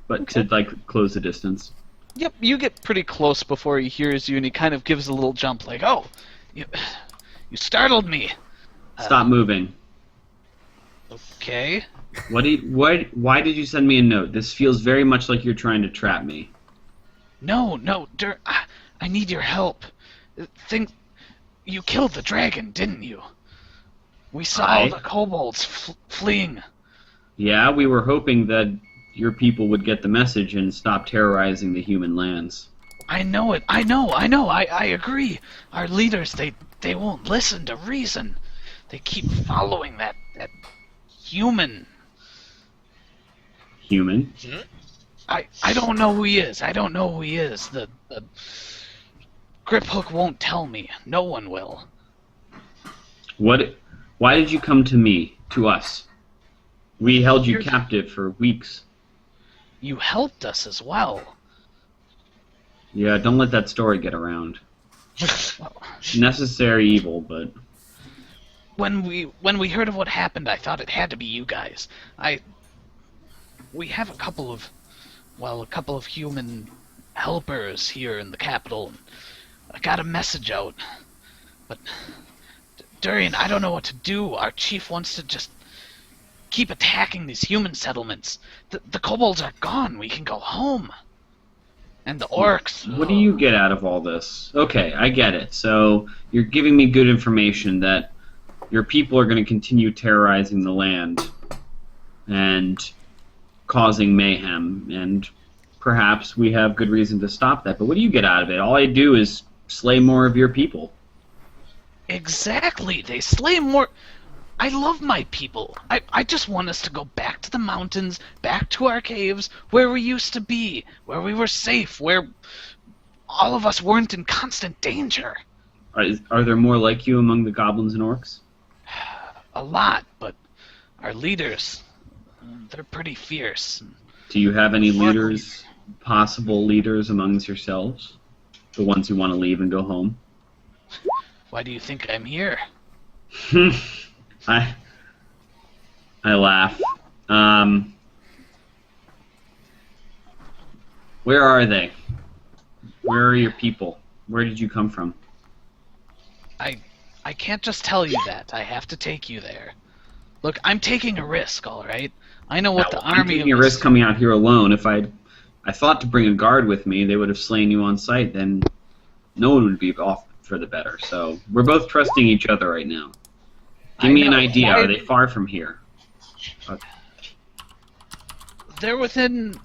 but to, like, close the distance. Yep, you get pretty close before he hears you, and he kind of gives a little jump, like, "Oh, you startled me." Stop moving. Okay. Why did you send me a note? This feels very much like you're trying to trap me. No, I need your help. You killed the dragon, didn't you? We saw the kobolds fleeing. Yeah, we were hoping that your people would get the message and stop terrorizing the human lands. I know it. I know. I agree. Our leaders, they won't listen to reason. They keep following that human. Human? I don't know who he is. The Griphook won't tell me. No one will. Why did you come to me? To us? We held you captive for weeks. You helped us as well. Yeah, don't let that story get around. Necessary evil, but When we heard of what happened, I thought it had to be you guys. We have a couple of human helpers here in the capital. I got a message out, but Durian, I don't know what to do. Our chief wants to just keep attacking these human settlements. The kobolds are gone. We can go home. And the orcs. what do you get out of all this? Okay, I get it. So you're giving me good information that your people are going to continue terrorizing the land and causing mayhem, and perhaps we have good reason to stop that. But what do you get out of it? All I do is slay more of your people. Exactly. They slay more. I love my people. I just want us to go back to the mountains, back to our caves, where we used to be, where we were safe, where all of us weren't in constant danger. Are there more like you among the goblins and orcs? A lot, but our leaders, they're pretty fierce. Do you have any leaders, possible leaders amongst yourselves? The ones who want to leave and go home? Why do you think I'm here? I laugh. Where are they? Where are your people? Where did you come from? I can't just tell you that. I have to take you there. Look, I'm taking a risk, all right? I know what the I'm army taking a risk coming out here alone. If I thought to bring a guard with me, they would have slain you on sight. Then no one would be off for the better. So we're both trusting each other right now. Give me an idea. Are they far from here? They're within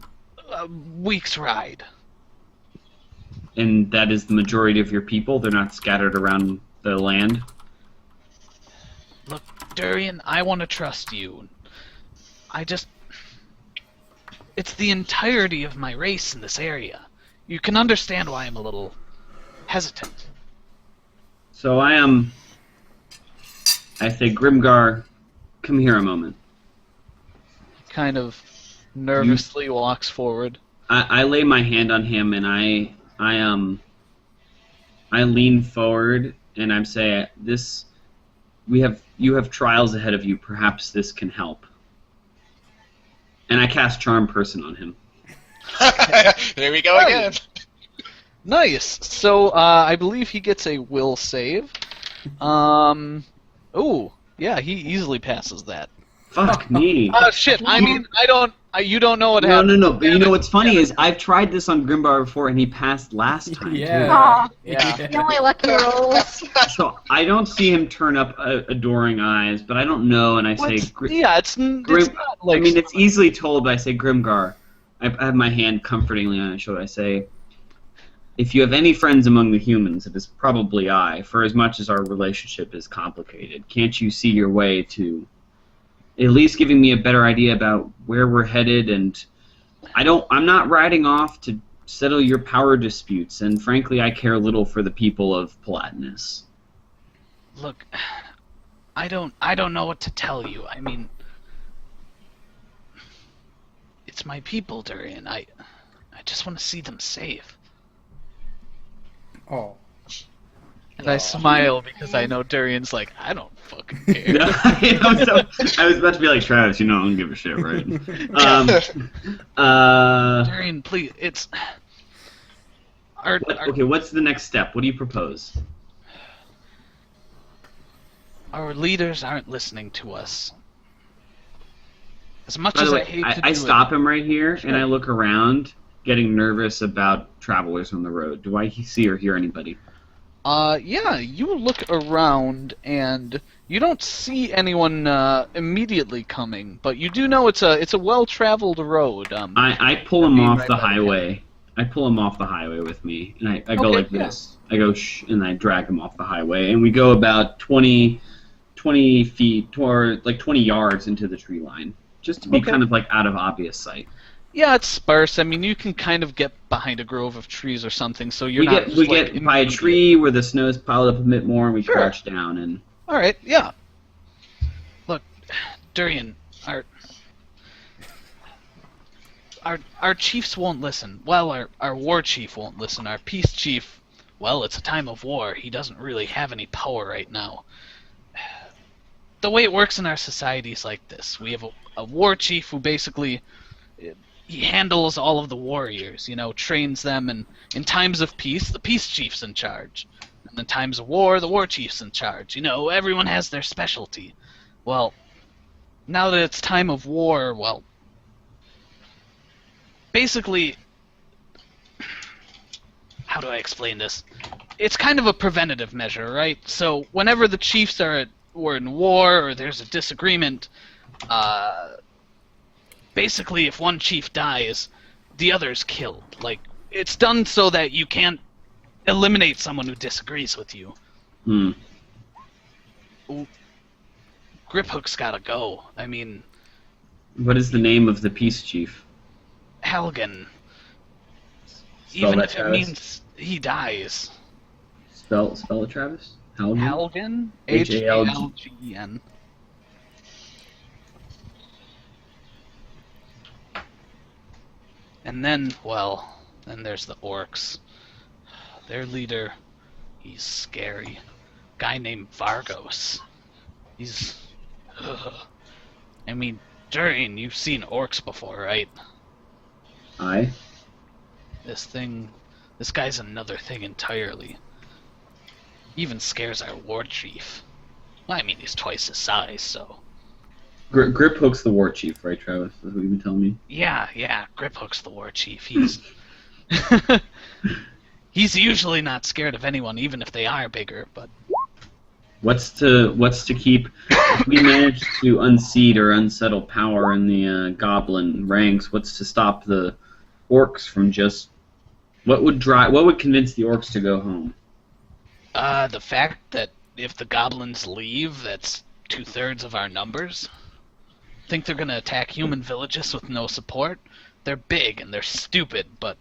a week's ride. And that is the majority of your people? They're not scattered around the land? Look, Durian, I want to trust you. It's the entirety of my race in this area. You can understand why I'm a little hesitant. So I say, Grimgar, come here a moment. Kind of nervously walks forward. I lay my hand on him and I lean forward and I say, you have trials ahead of you. Perhaps this can help. And I cast Charm Person on him. There we go again. Nice. So I believe he gets a will save. Oh, yeah, he easily passes that. Fuck me. Oh shit! I mean, you don't know what No, happened. no. But you know what's funny is I've tried this on Grimbar before and he passed last time. Yeah. Aw, Yeah. the only lucky rolls. Too. So I don't see him turn up adoring eyes, but I don't know, and I say, Yeah, it's not like. I mean, it's easily told, but I say, Grimgar. I have my hand comfortingly on his shoulder. I say, if you have any friends among the humans, it is probably I, for as much as our relationship is complicated. Can't you see your way to at least giving me a better idea about where we're headed? And I'm not riding off to settle your power disputes, and frankly, I care little for the people of Palatinus. Look, I don't know what to tell you. I mean, it's my people, Durian. I just want to see them safe. Oh. And I smile because I know Durian's like, I don't fucking care. I was about to be like, Travis, you know I don't give a shit, right? Durian, please, it's... Okay, what's the next step? What do you propose? Our leaders aren't listening to us. As much By as the I way, hate to do I stop it. him right here, and I look around, getting nervous about travelers on the road. Do I see or hear anybody? Yeah, you look around and you don't see anyone immediately coming, but you do know it's a well-traveled road. I pull him being off right the by the highway. I pull him off the highway with me, and I go Okay, like yeah. this. I go shh, and I drag him off the highway, and we go about 20 feet, or like 20 yards into the tree line, just to be Okay. kind of like out of obvious sight. Yeah, it's sparse. I mean, you can kind of get behind a grove of trees or something, so you're We not. get just, like, by a immediate. tree where the snow's piled up a bit more, and we Sure. crouch down and. All right, yeah. Look, Durian, our chiefs won't listen. Well, our war chief won't listen. Our peace chief, well, it's a time of war. He doesn't really have any power right now. The way it works in our society is like this. We have a war chief who basically he handles all of the warriors, trains them, and in times of peace, the peace chief's in charge. And in times of war, the war chief's in charge. Everyone has their specialty. Well, now that it's time of war, well, basically, how do I explain this? It's kind of a preventative measure, right? So whenever the chiefs were in war or there's a disagreement, basically if one chief dies, the other's killed. Like, it's done so that you can't eliminate someone who disagrees with you. Griphook's gotta go. I mean... What is the name of the peace chief? Helgen. Spell Even that, if it Travis. means he dies. Spell it, Travis. Helgen. Helgen? H-A-L-G. H-A-L-G-E-N. And then there's the orcs. Their leader, he's scary. Guy named Vargos. He's... I mean, Durian, you've seen orcs before, right? Aye. This guy's another thing entirely. Even scares our war chief. Well, I mean, he's twice his size, so... Griphook's the war chief, right, Travis? That's what you've been telling me? Yeah, Griphook's the war chief. He's... He's usually not scared of anyone, even if they are bigger, but... What's to keep... If we manage to unseat or unsettle power in the goblin ranks, what's to stop the orcs from just... What would convince the orcs to go home? The fact that if the goblins leave, that's 2/3 of our numbers. Think they're gonna attack human villages with no support? They're big and they're stupid, but...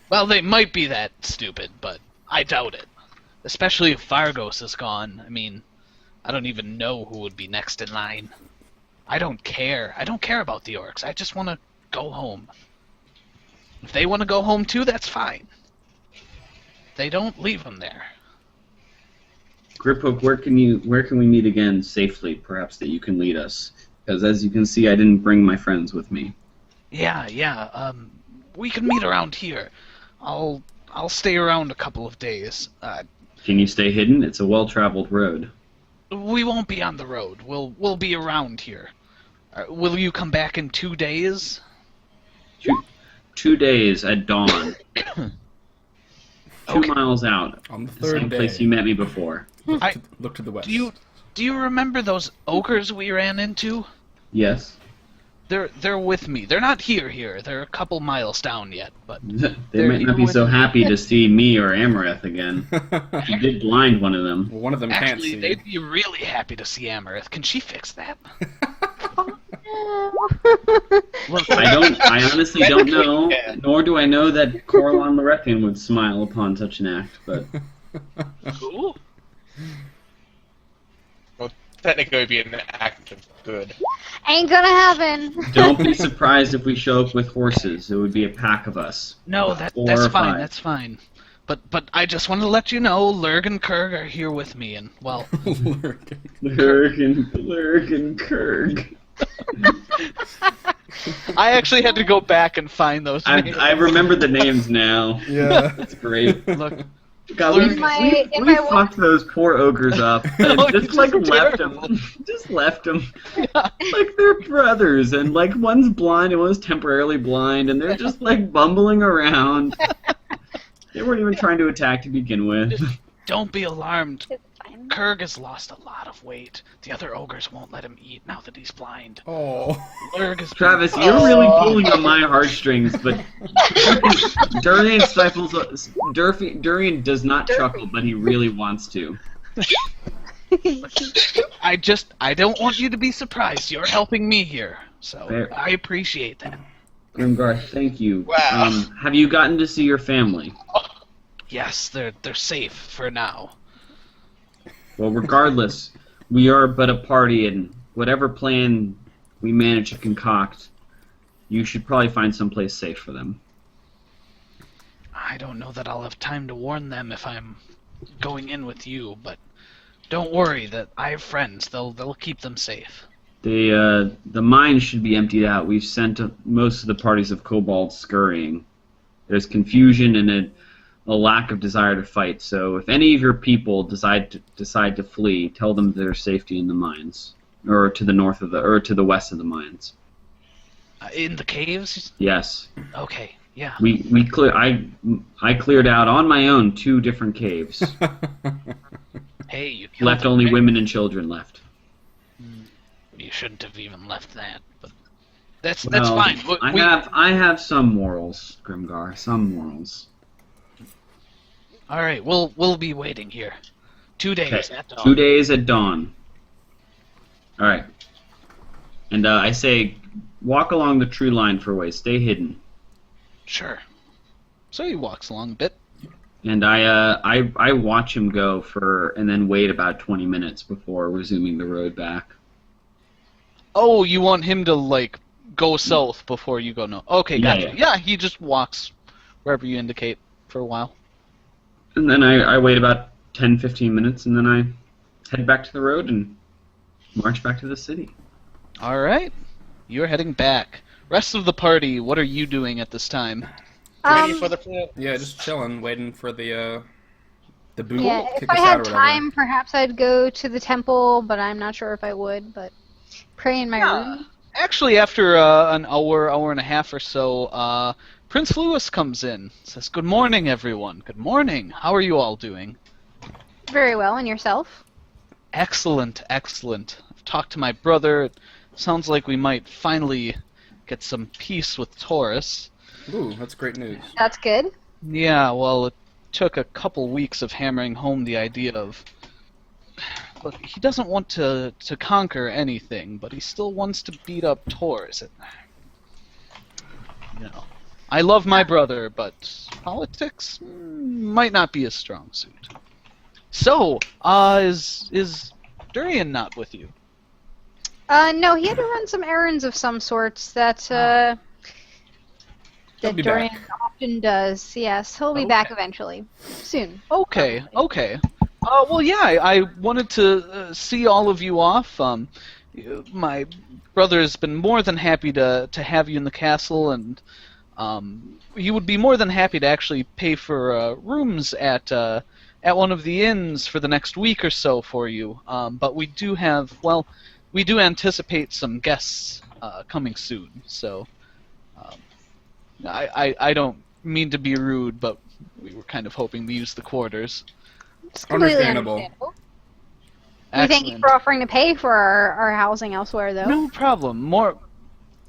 Well, they might be that stupid, but I doubt it. Especially if Vargos is gone. I mean, I don't even know who would be next in line. I don't care. I don't care about the orcs. I just want to go home. If they want to go home too, that's fine. They don't leave them there. Griphook, where can we meet again safely, perhaps, that you can lead us? Because as you can see, I didn't bring my friends with me. Yeah, we can meet around here. I'll stay around a couple of days. Can you stay hidden? It's a well-traveled road. We won't be on the road. We'll be around here. Will you come back in 2 days? 2 days at dawn. 2 Okay. miles out. On the The third same day, place you met me before. look to the west. Do you remember those ogres we ran into? Yes. They're with me. They're not here. They're a couple miles down yet, but They might not be so happy to see me or Amareth again. You did blind one of them. Well, one of them can't actually see. they'd be really happy to see Amareth. Can she fix that? Look, I honestly don't know, nor do I know that Corlon Lorethian would smile upon such an act, but who? Technically, it would be an act of good. Ain't gonna happen. don't be surprised if we show up with horses. It would be a pack of us. No, 4 that's or fine. 5. That's fine. But I just wanted to let you know, Lurg and Kurg are here with me, and well, Lurg and Kurg. I actually had to go back and find those names. I remember the names now. Yeah. That's great. Look, God, Lurg- we fucked those poor ogres up and No, just it's like left terrible. them. Just left them. Like they're brothers, and like one's blind and one's temporarily blind, and they're just like bumbling around. They weren't even trying to attack to begin with. don't be alarmed. It's fine. Kurg has lost a lot of weight. The other ogres won't let him eat now that he's blind. Oh. Lurg is Travis, you're really pulling on my heartstrings, but Durian stifles. Durian does not chuckle, but he really wants to. I don't want you to be surprised. You're helping me here, so Fair. I appreciate that. Grimgar, thank you. Wow. Have you gotten to see your family? Yes, they're safe for now. Well, regardless, we are but a party, and whatever plan we manage to concoct, you should probably find someplace safe for them. I don't know that I'll have time to warn them if I'm going in with you, but don't worry, that I have friends. They'll keep them safe. The mine should be emptied out. We've sent most of the parties of kobolds scurrying. There's confusion and a lack of desire to fight. So if any of your people decide to flee, tell them there's safety in the mines, or to the north of or to the west of the mines. In the caves? Yes. Okay. Yeah. I cleared out on my own 2 different caves. Hey, you killed Left only women and children left. You shouldn't have even left that, but that's Well, fine. I have some morals, Grimgar. Some morals. All right, we'll be waiting here. 2 days Okay. at dawn. 2 days at dawn. All right. And I say, walk along the tree line for a ways. Stay hidden. Sure. So he walks along a bit. And I watch him go and then wait about 20 minutes before resuming the road back. Oh, you want him to like go south before you go north? Okay, Yeah, gotcha. yeah. Yeah, he just walks wherever you indicate for a while. And then I wait about 10, 15 minutes, and then I head back to the road and march back to the city. All right, you're heading back. Rest of the party, what are you doing at this time? Waiting for the prince. Yeah, just chilling, waiting for the boogle Yeah, to if kick I us out had or whatever. time, perhaps I'd go to the temple, but I'm not sure if I would. But pray in my room. Actually, after an hour and a half or so, Prince Louis comes in. Says, "Good morning, everyone. Good morning. How are you all doing?" Very well, and yourself? Excellent, excellent. I've talked to my brother. It sounds like we might finally get some peace with Taurus. Ooh, that's great news. That's good. Yeah, well, it took a couple weeks of hammering home the idea of... Look, he doesn't want to conquer anything, but he still wants to beat up Taurus. You know, I love my brother, but politics might not be his strong suit. So, is Durian not with you? No, he had to run some errands of some sorts that He'll be Dorian back. often does. Yes, he'll be Okay. back eventually. Soon. Okay, Probably. okay. Well, yeah, I wanted to see all of you off. My brother has been more than happy to have you in the castle, and he would be more than happy to actually pay for rooms at one of the inns for the next week or so for you. But we do anticipate some guests coming soon, so I don't mean to be rude, but we were kind of hoping to use the quarters. It's completely Understandable. understandable. We thank you Excellent. for offering to pay for our housing elsewhere, though. No problem.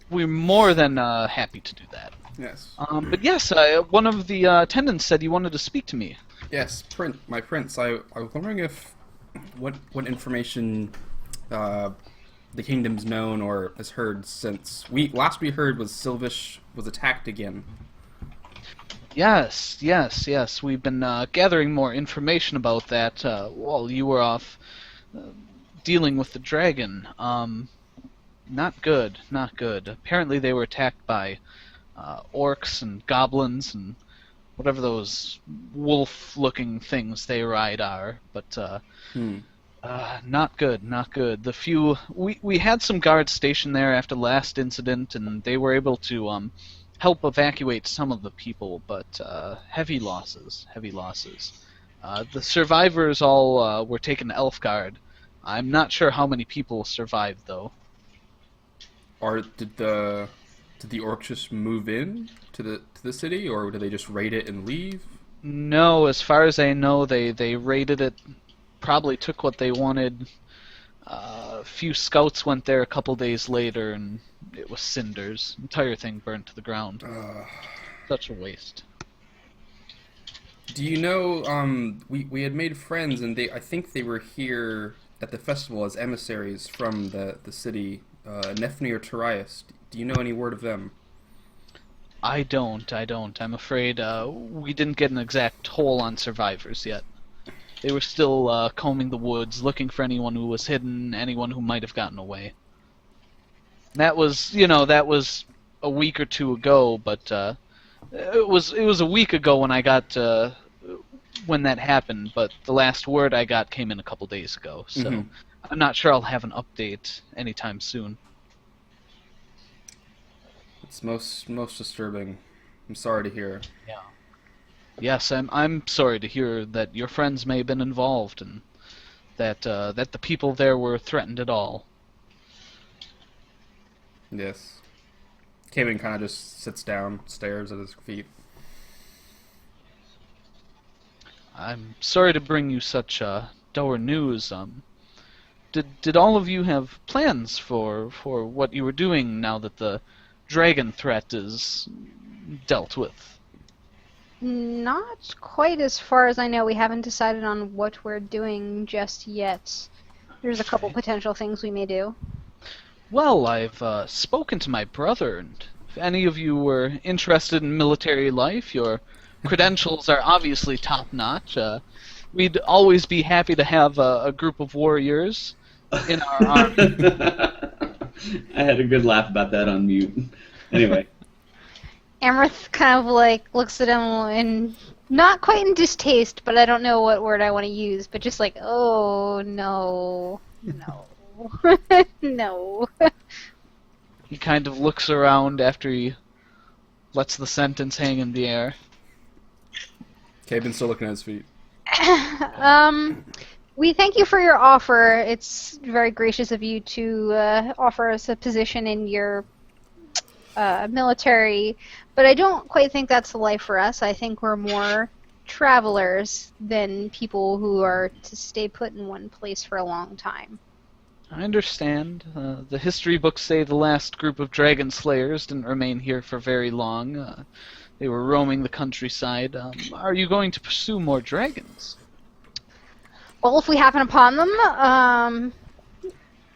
We're more than happy to do that. Yes. But yes, one of the attendants said you wanted to speak to me. Yes, my prince. I was wondering if what information the kingdom's known or has heard since last we heard was Silvish was attacked again. Yes. We've been gathering more information about that while you were off dealing with the dragon. Not good. Apparently they were attacked by orcs and goblins and whatever those wolf-looking things they ride are. But not good. We had some guards stationed there after the last incident, and they were able to help evacuate some of the people, but heavy losses. The survivors all were taken to Elfgard. I'm not sure how many people survived, though. Or did the orcs just move in to the city, or did they just raid it and leave? No, as far as I know, they raided it, probably took what they wanted. A few scouts went there a couple days later, and it was cinders. The entire thing burned to the ground. Such a waste. Do you know? We had made friends, and I think they were here at the festival as emissaries from the city. Nephne or Tarius. Do you know any word of them? I don't. I'm afraid we didn't get an exact toll on survivors yet. They were still combing the woods, looking for anyone who was hidden, anyone who might have gotten away. That was a week or two ago, but it was a week ago when I got when that happened. But the last word I got came in a couple days ago, so Mhm. I'm not sure I'll have an update anytime soon. It's most disturbing. I'm sorry to hear. Yes, I'm sorry to hear that your friends may have been involved and that the people there were threatened at all. Yes. Kevin kind of just sits down, stares at his feet. I'm sorry to bring you such dour news. Did all of you have plans for what you were doing now that the dragon threat is dealt with? Not quite as far as I know. We haven't decided on what we're doing just yet. There's a couple potential things we may do. Well, I've spoken to my brother, and if any of you were interested in military life, your credentials are obviously top-notch. We'd always be happy to have a group of warriors in our army. I had a good laugh about that on mute. Anyway. Amrith kind of like looks at him and not quite in distaste, but I don't know what word I want to use, but just like, oh no, no. He kind of looks around after he lets the sentence hang in the air. Kevin's still looking at his feet. We thank you for your offer. It's very gracious of you to offer us a position in your military, but I don't quite think that's the life for us. I think we're more travelers than people who are to stay put in one place for a long time. I understand. The history books say the last group of dragon slayers didn't remain here for very long. They were roaming the countryside. Are you going to pursue more dragons? Well, if we happen upon them,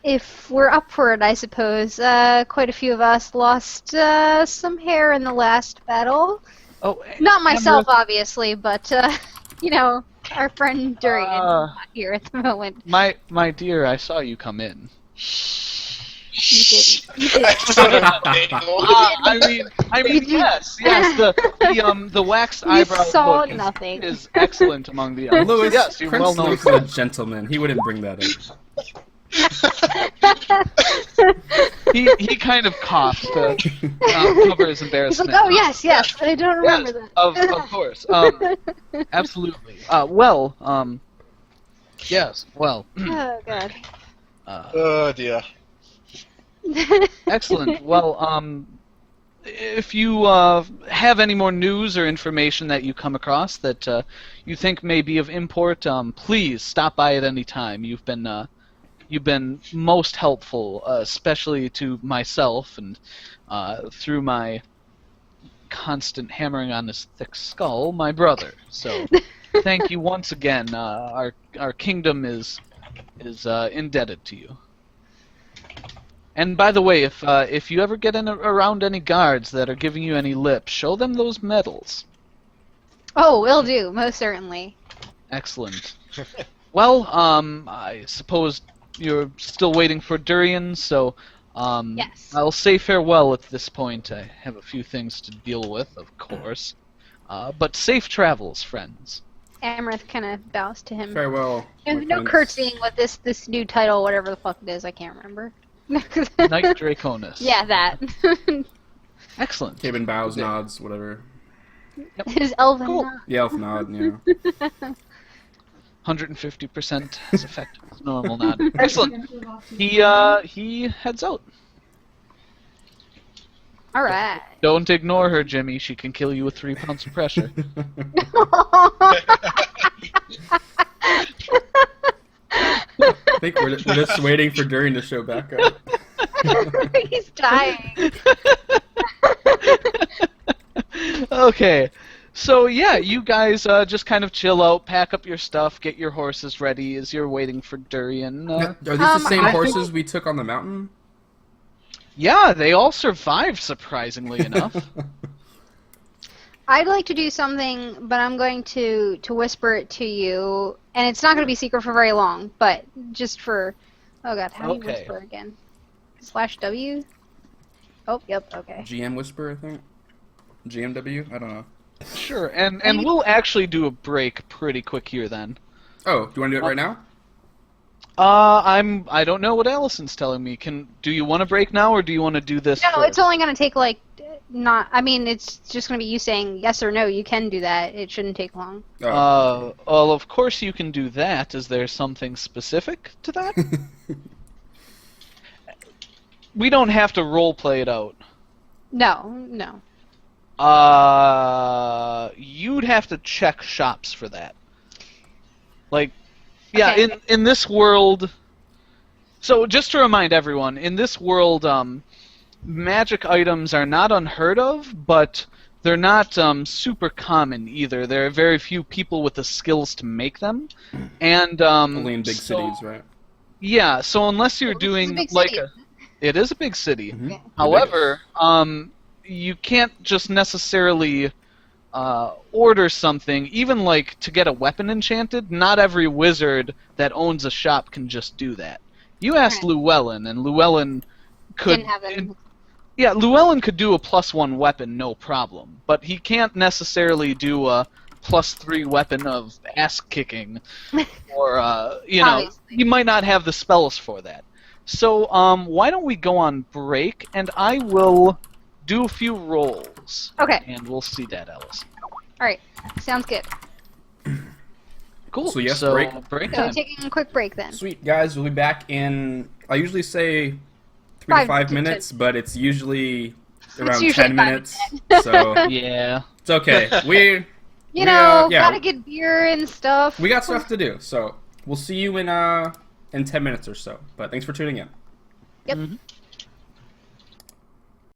if we're up for it, I suppose. Quite a few of us lost some hair in the last battle. Oh, Not myself, obviously, but, you know, our friend Durian, not here at the moment. My dear, I saw you come in. You didn't. You didn't. I mean, yes. The waxed eyebrow saw look nothing. is excellent among the elves. Louis, Yes, you're Prince well known Louis for is a gentleman. He wouldn't bring that up. He kind of coughs to cover his He's embarrassment. like, oh, yes, I don't remember Yes, that. of course. Absolutely. Yes, well, Oh, God. Oh dear. excellent. Well, if you have any more news or information that you come across that you think may be of import, please stop by at any time. You've been most helpful, especially to myself and through my constant hammering on his thick skull, my brother. So, thank you once again. Our kingdom is indebted to you. And by the way, if you ever get around any guards that are giving you any lip, show them those medals. Oh, will do, most certainly. Excellent. Well, I suppose you're still waiting for Durian, so Yes. I'll say farewell at this point. I have a few things to deal with, of course. But safe travels, friends. Amrith kind of bows to him. Farewell. There's my no prince. curtsying with this new title, whatever the fuck it is, I can't remember. Knight Draconis. Yeah, that. Excellent. Kevin bows, nods, whatever. His elven Cool. nod. Yeah, elf nod, yeah. 150% as effective as normal nod. Excellent. He heads out. Alright. Don't ignore her, Jimmy. She can kill you with 3 pounds of pressure. I think we're just waiting for Durian to show back up. He's dying. Okay. So yeah, you guys just kind of chill out, pack up your stuff, get your horses ready as you're waiting for Durian. Are these the same I horses we took on the mountain? Yeah, they all survived, surprisingly enough. I'd like to do something, but I'm going to whisper it to you, and it's not going to be secret for very long, but just for... Oh god, how do you Okay. whisper again? /W? Oh, yep. Okay. GM Whisper, I think. GMW. I don't know. Sure, and we'll actually do a break pretty quick here then. Oh, do you want to do it right now? I don't know what Allison's telling me. Do you want to break now, or do you want to do this? No, first? it's only gonna take like not. I mean, it's just gonna be you saying yes or no. You can do that. It shouldn't take long. Oh. Well, of course you can do that. Is there something specific to that? We don't have to role play it out. No. You'd have to check shops for that. Like, yeah, Okay. in this world. So just to remind everyone, in this world, magic items are not unheard of, but they're not super common either. There are very few people with the skills to make them, and Only in big cities, right? Yeah, so unless you're Well, this is a doing big like city. it is a big city. Mhm. Yeah. However, you can't just necessarily order something, even like to get a weapon enchanted. Not every wizard that owns a shop can just do that. You asked Right. Llewellyn, and Llewellyn could. Didn't have it. Yeah, Llewellyn could do a +1 weapon, no problem, but he can't necessarily do a +3 weapon of ass kicking, or Obviously. he might not have the spells for that. So, why don't we go on break, and I will do a few rolls, Okay. and we'll see that, Alice. All right. Sounds good. Cool. So, yes, so break. break So time. taking a quick break then. Sweet, guys. We'll be back in. I usually say 3 to 5 5 to minutes, but it's usually around usually 10 5 minutes. minutes. So Yeah. it's okay. We Yeah, yeah. gotta get beer and stuff. got stuff to do. So we'll see you in 10 minutes or so. But thanks for tuning in. Yep. Mhm.